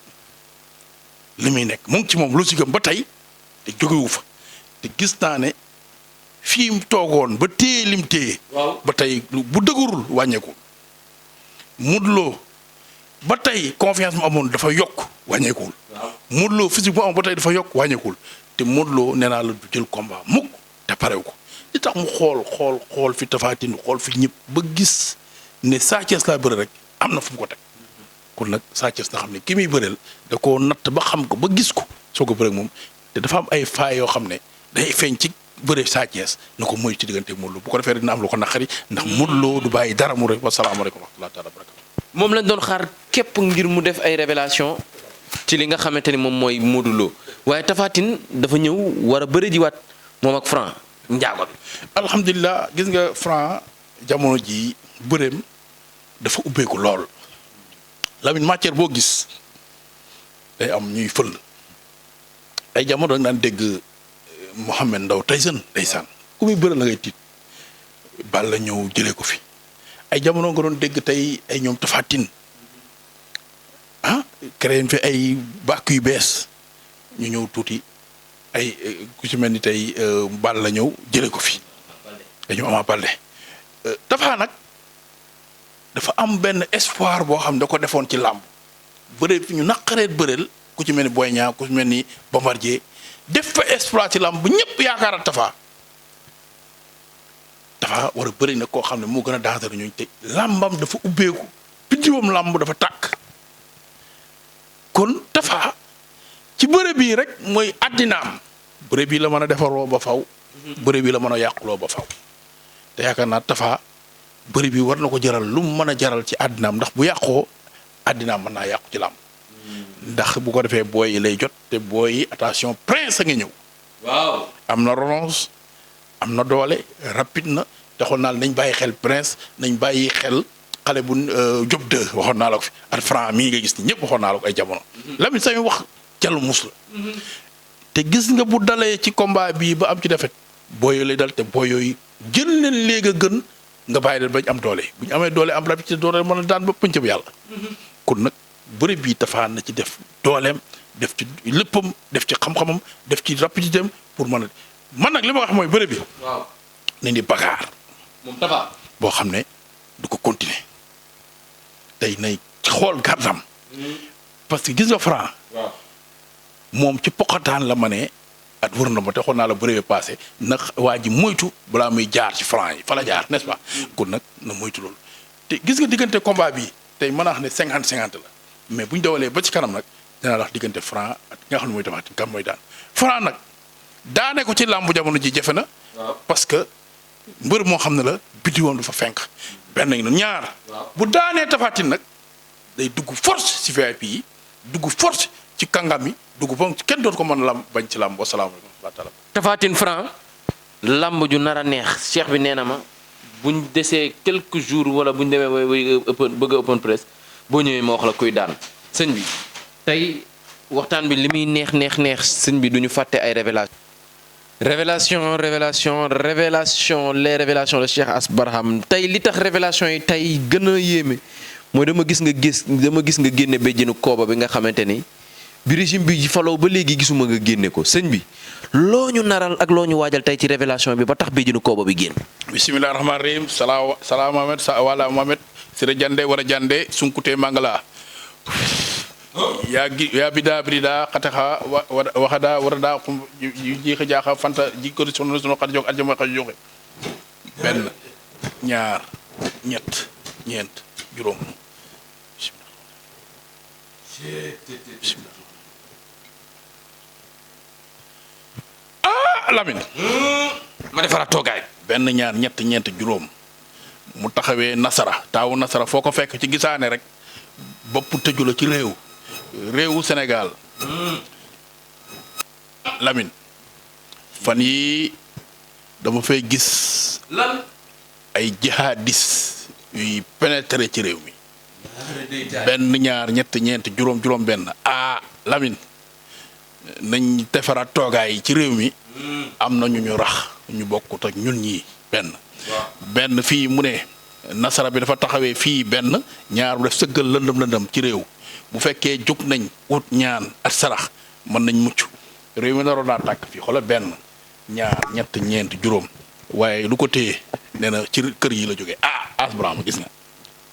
li muy nekk mu ngi ci moom lu si gëm ba tey te jógewu fa te gis naa ne fii mu toogoon ba téye lim téye ba tey bu dëgërul wàññeeku Modou Lo ba tey confiance mu amoon dafa yokk wàññeekuwul Modou Lo physique bu amoon ba tey dafa yokk wàññeekuwul te Modou Lo nee naa la du jël combat mukk te parew ko li tax mu xool fi Tapha Tine xool fi ñëpp ba gis ne Sa Thiès laa bëri rek am na fu mu ko teg kon nag Sa Thiès na xam ne ki muy bëreel da koo natt ba xam ko ba gis ko soo ko bëreeg moom te dafa am ay faay yoo xam ne day feeñ ci bëre Sa Thiès na ko moytu ci diggante Modou Lo bu ko defee dina am lu ko naqari ndax Modou Lo du bàyyi dara mu rek wasalaamaaleykum wa rahmatullahi taala wa barakatu moom lañ doon xaar képp ngir mu def ay révélation ci li nga xamante ni moom mooy Modou Lo waaye Tapha Tine dafa ñëw war a bëri jiwaat moom ak Franc njaago bi. alhamdulilah gis nga Franc jamono ji bëreem dafa ubbeeku lool Lamine matière boo gis day am ñuy fël ay jamono da nga daan dégg Mohamed Ndao Tyson ndeysaan ku muy bëre la ngay tiit Balla ñëw jëlee ko fi ay jamono nga doon dégg tey ay ñoom Tapha Tine créé fi ay bàkk yu bees ñu ñëw tuuti ay ku ci mel ni tey Balla ñëw jëlee ko fi ay ñoom Ama Baldé Tapha nag dafa am benn espoir boo xam ne da ko defoon ci làmb bëre fi ñu naqareet bëreel ku ci mel ni Boy Niang ku ci mel ni Bombardier def fa espoir ci làmb bu ñëpp yaakaaral Tapha war a bëri nag koo xam ne moo gën a dangereux ñooñu te làmbam dafa ubbeeku biddiwam làmb dafa tàkk kon Tapha ci bëre bii rek mooy àddinaam bëre bii la mën a defaroo ba faw bëre bii la mën a yàquloo ba faw te yaakaar naa Tapha bëri bi war na ko jaral lu mu mën a jaral ci àddinaam ndax bu yàqoo àddinaam mën naa yàqu ci làmb ndax bu ko defee booy yi lay jot te booy yi attention prince a ngi ñëw waaw am na relance am na doole rapide na taxoon naa la nañ bàyyi xel prince nañ bàyyi xel xale bu Diop 2 waxoon naa la ko fi at Franc mii nga gis ni ñëpp waxoon naa la ko ay jamono Lamine say wax jallu mus la te gis nga bu dalee ci combat bii ba am ci defet booy yooyu lay dal te booy yooyu jël leen léegi a gën nga bàyyi leen bañ am doole bu ñu amee doole am rapidité doole mën a daan ba pënc bi yàlla kon nag bëri bii Tapha na ci def dooleem def ci léppam def ci xam-xamam def ci rapidité am pour mën a man nag li ma wax mooy bëri bi waaw ne ni bagaar moom Tapha boo xam ne du ko continuer tey nay xool gardam parce que gis nga Franc waaw moom ci poqataan la ma ne at wër na ma te xool naa la bëri passé nag waa ji moytu balaa muy jaar ci Franc yi fa la jaar n'est-ce pas kon nag na moytu loolu te gis nga diggante combat bi tey mën naa wax ne 50-50 la mais bu ñu dawalee ba ci kanam nag dinaa la wax diggante Franc ak nga xam ne mooy Tapha Tine kan mooy daan Franc nag daane ko ci làmbu jamono ji jafe na parce que mbër moo xam ne la biti woon du fa fenk benn ngi noonu ñaar bu daanee Tapha Tine nag day dugg force ci VIP yi dugg force ci kàngam yi dugg ba kenn dootu ko mën a lam bañ ci làmb wasalaamaaleykum wa rahmatulah. Tapha Tine Franc làmb ju nar a neex cheikh bi nee na ma buñ desee quelques jours wala buñ demee bëgg a open press boo ñëwee ma wax la kuy daan sëñ bi tey waxtaan bi li muy neex sëñ bi duñu fàtte ay révélation les révélations de Cheikh Ass Barham tey li tax révélation yi tey gën a yéeme mooy dama gis nga génne béjjinu kooba bi nga xamante ni bi régime bi faloo ba léegi gisuma nga génne ko sëñ bi loo ñu naral ak loo ñu waajal tey ci révélation bi ba tax béjjinu kooba bi génn. bisimilah rahmaani rahim salaam Mohamed wala Mohamed sira jande wara jande sunkute mangala ya bida brida khataha waxada warada jiixa jaaxa fanta jikko sunu xat jog aljama xat joxe benn ñaar ñett ñeent juróom bismillah Lamine ma defaraat toogaay. benn ñaar ñett ñeent juróom mu taxawee nasara taawu nasara foo ko fekk ci gisaane rek bopp tëju la ci réewu Sénégal Lamine fan yi dama fay gis lan. ay jihadis yuy pénétrer ci réew mi benn ñaar ñett ñeent juróom benn Lamine nañ defaraat toogaay yi ci réew mi am na ñu rax ñu bokkut ak ñun ñii benn fii mu ne nasara bi dafa taxawee fii benn ñaar mu def sëggal lëndëm ci réew bu fekkee jóg nañ ut ñaan ak sarax mën nañ mucc réew mi naroon naa tàkk fii xoolal benn ñaar ñett ñeent juróom waaye lu ko téye nee na ci kër yi la jógee asbrama gis nga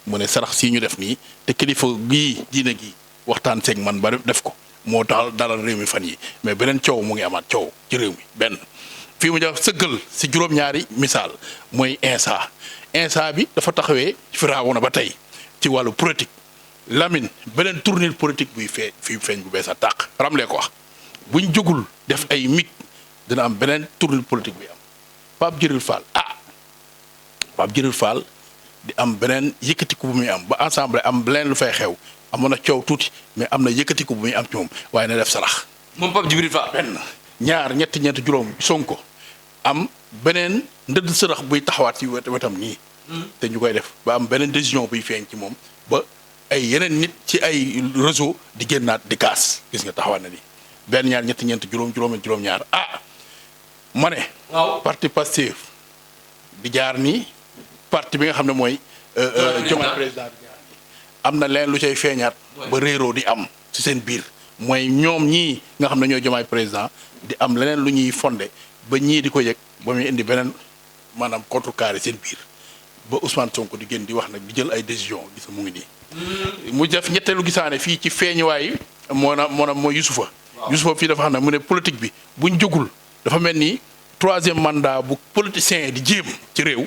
mu ne sarax sii ñu def nii te kilifa gii diine gi waxtaan seeg man ba def ko moo tax dalal réew mi fan yi mais beneen coow mu ngi amaat coow ci réew mi benn fii mu def sëggal si juróom-ñaari misaal mooy insa bi dafa taxawee Firawna ba tey ci wàllu politique Lamine beneen tournure politique buy feeñ bu bees a tàq ramlee ko wax buñ jógul def ay mig dina am beneen tournure politique buy am Pape Djibril Fall di am beneen yëkkatiku bu muy am ba ensemble am beneen lu fay xew amoon na coow tuuti mais am na yëkkatiku bu muy am ci moom waaye na def sarax moom Pape Djibril Fall. benn ñaar ñetti ñeent juróom Sonko am beneen ndëdd sarax buy taxawaat ci wetam nii te ñu koy def ba am beneen décision buy feeñ ci moom ba ay yeneen nit ci ay réseau di génnaat di kaas gis nga taxawaat na ni benn ñaar ñetti ñeent juróom ñaar ma ne parti Pastef di jaar nii parti bi nga xam ne mooy Diomaye président am na leen lu cay feeñaat ba réeroo di am ci seen biir mooy ñoom ñii nga xam ne ñooy Diomaye président di am leneen lu ñuy fondé ba ñii di ko yëg ba muy indi beneen maanaam contrecarré seen biir ba Ousmane Sonko di génn di wax nag di jël ay décision gis mu ngi nii mu def ñetteelu gisaane fii ci feeñuwaay mooy Youssoufa fii dafa xam ne mu ne politique bi buñ jógul dafa mel ni troisième mandat bu politicien di jéem ci réew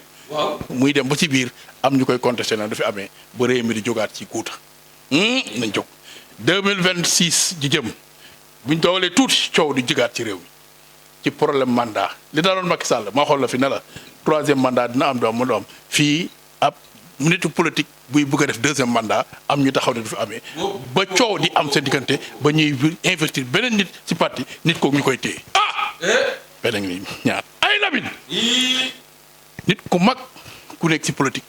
muy dem ba ci biir am ñu koy contesté na dafa amee ba réew mi di jógaat ci guuta nañ jóg 2026 ji jëm buñ doolee tuuti coow di jógaat ci réew mi ci problème mandat li daaloon Macky Sall maa xool la fi ne la troisième mandat dina am doom mu doom fii ab nitu politique buy bëgg a def deuxième mandat am ñu taxaw ne du fi amee ba coow di am seen diggante ba ñuy investir beneen nit ci parti nit kooku ñu koy téye beneen ni ñaar ay Lamine nit ku mag ku nekk ci politique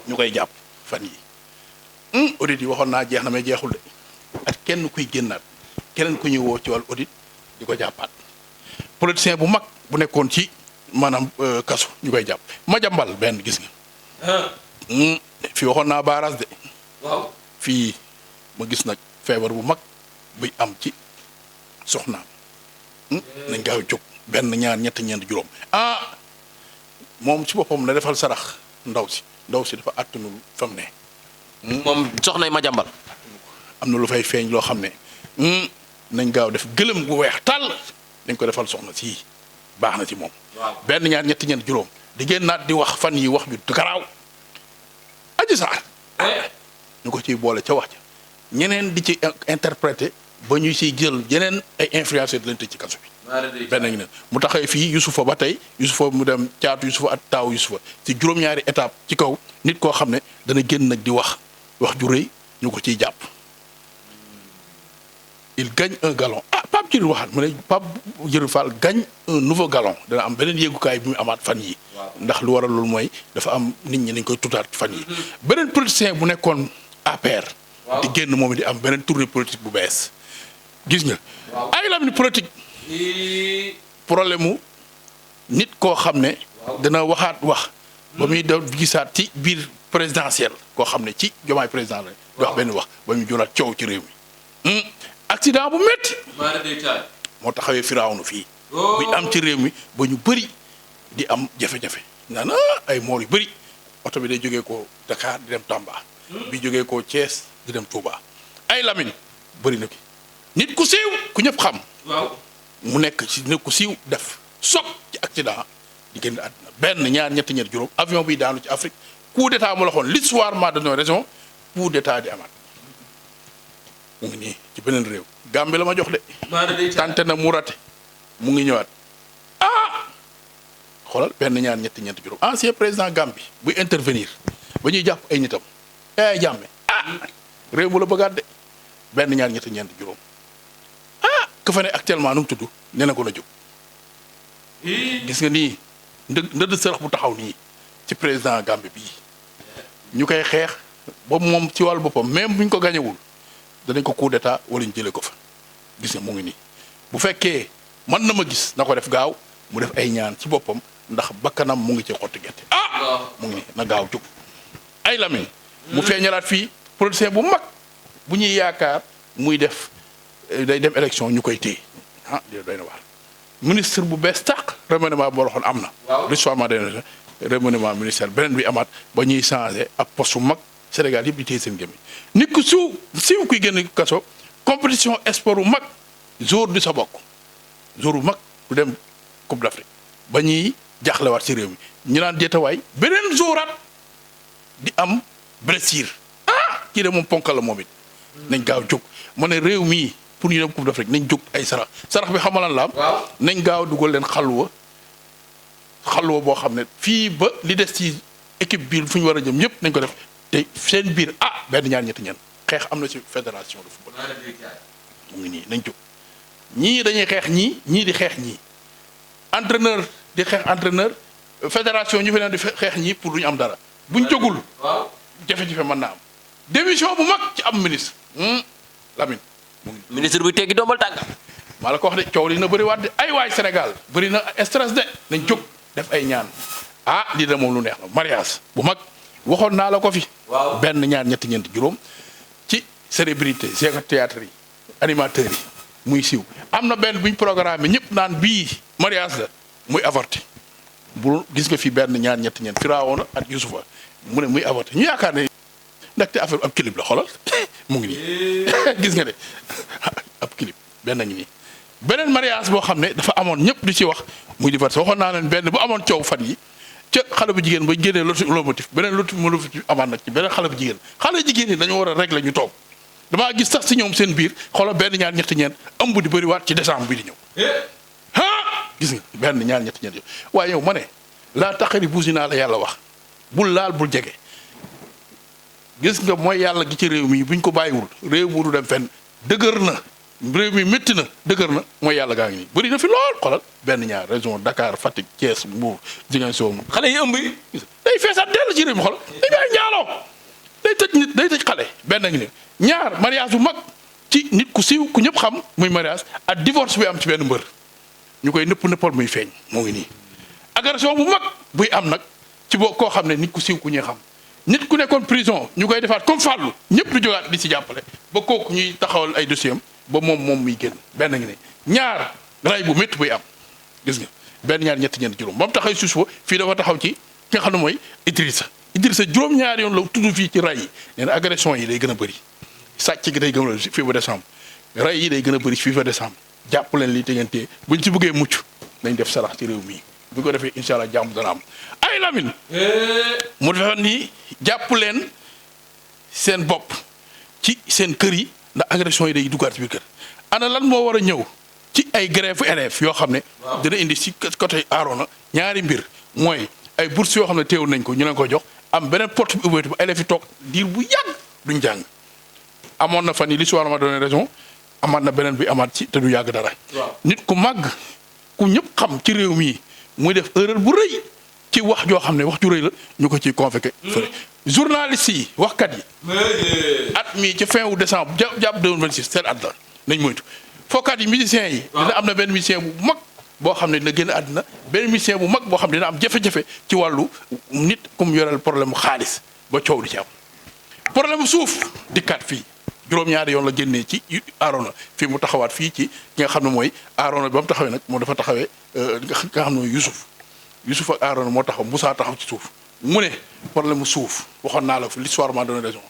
ñu koy jàpp fan yi audit yi waxoon naa jeex na mais jeexul de ak kenn kuy génnaat keneen ku ñuy woo ci wàllu audit di ko jàppaat politicien bu mag bu nekkoon ci maanaam kaso ñu koy jàpp Madiambal benn gis nga fii waxoon naa baaraas de fii ma gis nag feebar bu mag buy am ci soxnaam nañ gaaw jóg benn ñaar ñett ñeent juróom moom ci boppam na defal sarax ndaw si dafa àttanul fam ne moom soxnay Madiambal am na lu fay feeñ loo xam ne nañ gaaw def gëlëm gu weex tàll dañ ko defal soxna si baax na ci moom benn ñaar ñetti ñeent juróom di génn naat di wax fan yi wax ju garaaw Adji Sarr ñu ko ciy boole ca wax ja ñeneen di ci interpréter ba ñuy siy jël yeneen ay influenceurs di leen tëj ci kaso bi benn ngi ne mu taxawee fii Youssoufa ba tey Youssoufa mu dem caatu Youssoufa ak taaw Youssoufa ci juróom-ñaari étape ci kaw nit koo xam ne dana génn nag di wax ju rëy ñu ko ciy jàpp il gagne un galon Pape Djibril waxaat mu ne Pape Djibril Fall gagne un nouveau galon dana am beneen yéegukaay bi mu amaat fan yi ndax lu waral loolu mooy dafa am nit ñi nañ koy tutaat fan yi beneen politicien bu nekkoon APR di génn moom di am beneen tournée politique bu bees gis nga ay Lamine politique problème mu nit koo xam ne dana waxaat wax ba muy def gisaat ci biir présidentielle koo xam ne ci Diomaye président la di wax benn wax ba muy juraat coow ci réew mi accident bu métti moo taxawee Firawna fii buy am ci réew mi ba ñu bëri di am jafe-jafe naan ay moor yu bëri oto bi day jógee ko Dakar di dem Tamba bi jógee ko Thiès di dem Touba ay Lamine bëri na ki nit ku siiw ku ñëpp xam mu nekk ci nit ku siiw def soog ci accident di génn àddina benn ñaar ñetti ñetti juróom avion bi daanu ci Afrique coup d'état mu la xoon l'histoire m'a donné raison coup d'état di amaat mu ngi nii ci beneen réew Gambie la ma jox de tante na mu rate mu ngi ñëwaat xoolal benn ñaar ñetti ñeenti juróom ancien président Gambie buy intervenir ba ñuy jàpp ay nitam ay jàmme réew mu la bëggaat de benn ñaar ñetti ñeenti juróom ka fa ne actuellement nu mu tudd nee na ko la jóg gis nga nii ndëdd sërëx bu taxaw nii ci président Gambie bii ñu koy xeex ba moom ci wàllu boppam même bu ñu ko gañewul danañ ko coup d'état wala ñu jëlee ko fa gis nga mu ngi nii bu fekkee mën na ma gis na ko def gaaw mu def ay ñaan ci boppam ndax bakkanam mu ngi ci xotti gerte mu ngi nii na gaaw jóg ay Lamine mu feeñalaat fii politicien bu mag bu ñuy yaakaar muy def day dem élection ñu koy téye doy na waar ministre bu bees tàq remaniement boo waxoon am na l'histoire remaniement ministère beneen bi amaat ba ñuy changé ab poste bu mag Sénégal yëpp di téye seen gémmiñ nit ku siiw kuy génn kaso compétition sport bu mag jour di sa bokk jour bu mag du dem Coupe d'Afrique ba ñuy jaaxlewaat ci réew mi ñu naan deetawaay beneen jouraat di am blessure kii de moom ponkal la moom it nañ gaaw jóg ma ne réew mii pour ñu dem Coupe d'Afrique nañ jóg ay sarax bi xamalan la am nañ gaaw dugal leen xalwa boo xam ne fii ba li des ci équipe biir fu ñu war a jëm ñëpp nañ ko def te seen biir benn ñaar ñetti ñeen xeex am na ci fédération de football mu ngi nii nañ jóg ñii dañuy xeex ñii di xeex ñii entraîneur di xeex entraîneur fédération ñu fi leen di xeex ñii pour duñu am dara buñ jógul jafe-jafe mën naa am démission bu mag ci am ministre Lamine ministre bu teggi doomal tànga maa la ko wax de coow li na bëri waat de ay waay Sénégal bëri na stress de nañ jóg def ay ñaan lii de moom lu neex na mariage bu mag waxoon naa la ko fi benn ñaar ñetti ñeenti juróom ci célébrité théâtre yi animateurs yi muy siiw am na benn buñ programme ñëpp naan bii mariage la muy avorté bu gis nga fi benn ñaar ñetti ñeent Firawna ak Yusufa mu ne muy avorté ñu yaakaar ne ndaxte affaire ab clip la xoolal mu ngi nii gis nga de ab clip benn ngi nii beneen mariage boo xam ne dafa amoon ñëpp di ci wax muy divorce waxoon naa leen benn bu amoon coow fan yi ca xale bu jigéen ba génnee lomotif beneen lomotif amaat nag ci beneen xale bu jigéen yi dañoo war a régler ñu toog damaa gis sax si ñoom seen biir xoolal benn ñaar ñetti ñeent ëmb di bëri waat ci décembre bi di ñëw gis nga benn ñaar ñetti ñeent waaye yow ma ne laa taxari buusi naa la yàlla wax bul laal bul jege gis nga mooy yàlla gi ci réew mi buñ ko bàyyiwul réew mu du dem fenn dëgër na réew mi métti na dëgër na mooy yàlla gaa ngi nii bëri na fi lool xoolal benn ñaar région Dakar Fatick Thiès Mbour Ziguinchor xale yi ëmb yi day feesaat dell ci réew mi xoolal day njaaloo day tëj nit day tëj xale benn ngi nii ñaar mariage bu mag ci nit ku siiw ku ñëpp xam muy mariage ak divorce bi am ci benn mbër ñu koy nëppal muy feeñ moo ngi nii agression bu mag buy am nag ci boo koo xam ne nit ku siiw ku ñuy xam nit ku nekkoon prison ñu koy defaat comme Fallou ñëpp di jógaat di ci jàppale ba kooku ñuy taxawal ay dossier am ba moom muy génn benn ngi ne ñaar ray bu métti buy am gis nga benn ñaar ñetti ñeent juróom ba mu taxaw suuf fii dafa taxaw ci ki nga xam ne mooy Idrissa juróom-ñaari yoon la tudd fii ci ray yi nee na agression yi day gën a bëri sàcc gi day gën a fii ba décembre ray yi day gën a bëri fii ba décembre jàpp leen lii te ngeen téye buñ ci bëggee mucc nañ def sarax ci réew mii bu ko defee incha allah jàmm dana am ay Lamine mu defe nii jàpp leen seen bopp ci seen kër yi ndax agression yi day duggaat ci biir kër ana lan moo war a ñëw ci ay grève élèves yoo xam ne dina indi si côté Arona ñaari mbir mooy ay bourses yoo xam ne teewul nañ ko ñu leen ko jox am beneen porte bi ubbeetu ba élèves yi toog diir bu yàgg duñ jàng amoon na fan yi l'histoire m'a donné raison amaat na beneen bi amaat ci te du yàgg dara nit ku màgg ku ñëpp xam ci réew mii muy def erreur bu rëy ci wax joo xam ne wax ju rëy la ñu ko ciy convoqué fële journaliste yi waxkat yi at mii ci fin wu décembre jàpp 2026 seen at la nañ moytu fookat yi musiciens yi dina am na benn musicien bu mag boo xam ne dina génn àddina benn musicien bu mag boo xam ne dina am jafe-jafe ci wàllu nit ku mu yoreel problème mu xaalis ba coow di ci am problème suuf dikkaat fii juróom-ñaari yoon la génnee ci Arona fii mu taxawaat fii ci ki nga xam ne mooy Arona ba mu taxawee nag moom dafa taxawee nga xam ne mooy Youssouf ak Arona moo taxaw Moussa taxaw ci suuf mu ne problème mu suuf waxoon naa la fi l'histoire m'a donné raison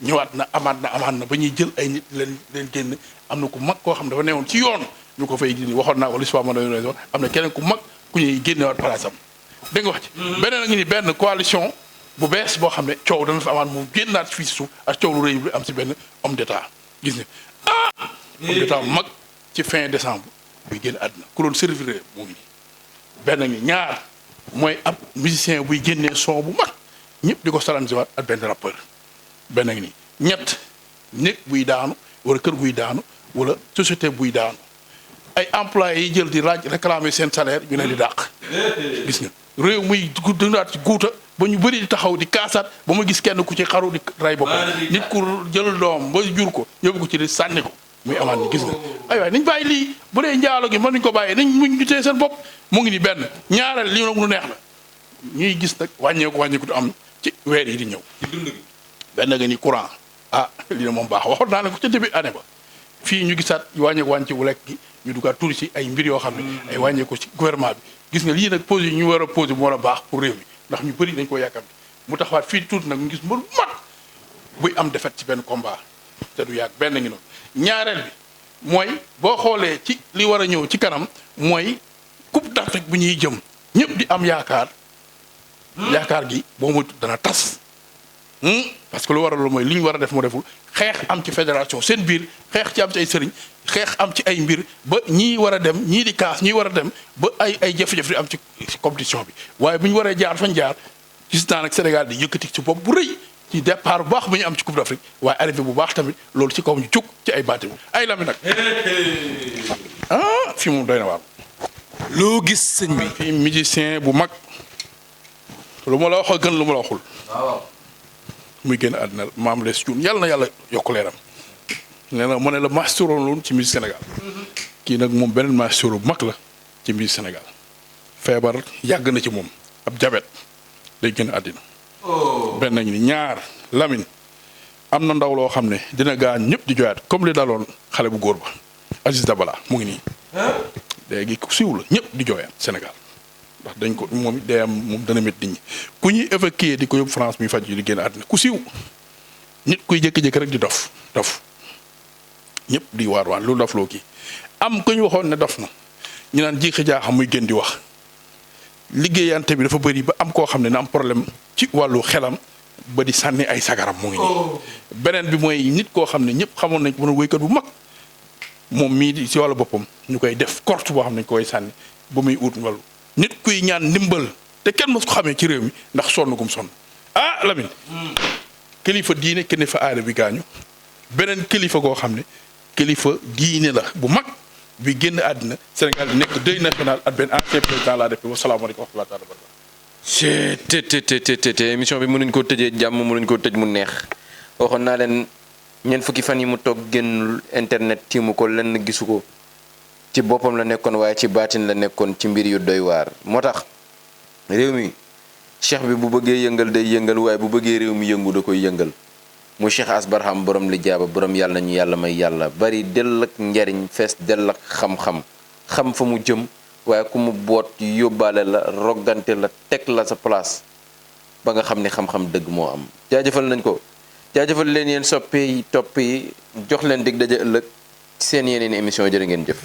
ñëwaat na amaat na ba ñuy jël ay nit leen génn am na ku mag koo xam ne dafa newoon ci yoon ñu ko fay dindi waxoon naa ko l'histoire m'a donné raison am na keneen ku mag ku ñuy génnewaat palaasam dégg nga wax ci beneen a ngi ni benn coalition bu bees boo xam ne coow dana fa amaat mu génnaat fii si suuf ak coow lu rëy bi am si benn homme d'état gis nga homme d'état bu mag ci fin décembre buy génn àddina ku doon servir mu ngi nii benn ngi ñaar mooy ab musicien buy génnee son bu mag ñëpp di ko salansiwaat ak benn rappeur benn ngi nii ñett néeg buy daanu wala kër buy daanu wala société buy daanu ay employés yi jël di laaj réclamer seen salaire ñu leen di dàq gis nga réew muy dundaat ci guuta ba ñu bëri di taxaw di kaasaat ba ma gis kenn ku ci xaru di ray boppam nit ku jël doom ba jur ko yóbbu ko ci di sànni ko muy amaat ni gis nga ay waay nañ bàyyi lii bu dee njaalo gi mën nañu ko bàyyee nañ muñ ñu tee seen bopp mu ngi ni benn ñaareel li nag lu neex la ñuy gis nag wàññeeku du am ci weer yi di ñëw benn nga ni courant lii na moom baax waxoon naa ne ko ca début année ba fii ñu gisaat wàññeeku wu lekk gi ñu duggaat tuuti ci ay mbir yoo xam ne ay wàññeeku ci gouvernement bi gis nga lii nag posé yi ñu war a posé mu war a baax pour réew mi ndax ñu bëri dañ ko yàkkamti mu taxawaat fii tuuti nag ñu gis mbër mag buy am defet ci benn combat te du yàgg benn ngi noonu ñaareel bi mooy boo xoolee ci li war a ñëw ci kanam mooy coupe d'Afrique bu ñuy jëm ñëpp di am yaakaar gi boo moytu dana tas parce que lu war a loolu mooy li ñu war a def moo deful xeex am ci fédération seen biir xeex ci am ci ay sëriñ xeex am ci ay mbir ba ñii war a dem ñii di kaas ñii war a dem ba ay jafe-jafe di am ci compétition bi waaye bu ñu waree jaar fañ jaar gis naa nag Sénégal di yëkkati ci bopp bu rëy ci départ bu baax bu ñu am ci coupe d'Afrique waaye arrivé bu baax tamit loolu ci kaw ñu cuk ci ay baati ay lami nag fii moom doy na waar loo gis sëñ bi fii musicien bu mag lu ma la wax gën lu ma la waxul muy génn àddina maam les cuun yàlla na yàlla yokk leeram nee na mu ne la maestro loon ci musique Sénégal kii nag moom beneen maestro bu mag la ci musique Sénégal feebar yàgg na ci moom ab jabet day génn àddina benn nañu ni ñaar Lamine am na ndaw loo xam ne dina gaañ ñëpp di joyaat comme li daloon xale bu góor ba Aziz Dabala mu ngi nii léegi ku siiw la ñëpp di jooyaat Sénégal ndax dañ ko moom day am moom dana métti nit ñi ku ñuy évacuer di ko yóbbu France muy faj yi di génn àddina ku siiw nit kuy jékki-jékki rek di dof ñëpp di waar lu dof loo kii am ku ñu waxoon ne dof na ñu naan jiixi jaaxam muy gën di wax liggéeyante bi dafa bëri ba am koo xam ne na am problème ci wàllu xelam ba di sànni ay sagaram mu ngi nii beneen bi mooy nit koo xam ne ñëpp xamoon nañ ko mën a wéykat bu mag moom mii di si wàllu boppam ñu koy def korte boo xam ne ñu koy sànni ba muy ut wàllu nit kuy ñaan ndimbal te kenn mos ko xamee ci réew mi ndax sonn gum sonn Lamine kilifa diine kilifa aada bi gaañu beneen kilifa goo xam ne kilifa diine la bu mag bi génn àddina Sénégal di nekk deuil national ak benn ancien président la République wasalaamaaleykum wa rahmatulah te émission bi mënuñ koo tëjee jàmm mënuñ koo tëj mu neex waxoon naa leen ñeent fukki fan yi mu toog génnul internet tiimu ko lenn gisu ko ci boppam la nekkoon waaye ci baatin la nekkoon ci mbir yu doy waar moo tax réew mi cheikh bi bu bëggee yëngal day yëngal waaye bu bëggee réew mi yëngu da koy yëngal mu Cheikh Ass Barham borom li jaaba borom yàlla nañu yàlla may yàlla bari dell ak njariñ fees dell ak xam-xam xam fa mu jëm waaye ku mu boot yóbbaale la roggante la teg la sa place ba nga xam ni xam-xam dëgg moo am jaajëfal nañ ko jaajëfal leen yéen soppe yi topp yi jox leen dig daje ëllëg seen yeneen émission jërë ngeen jëf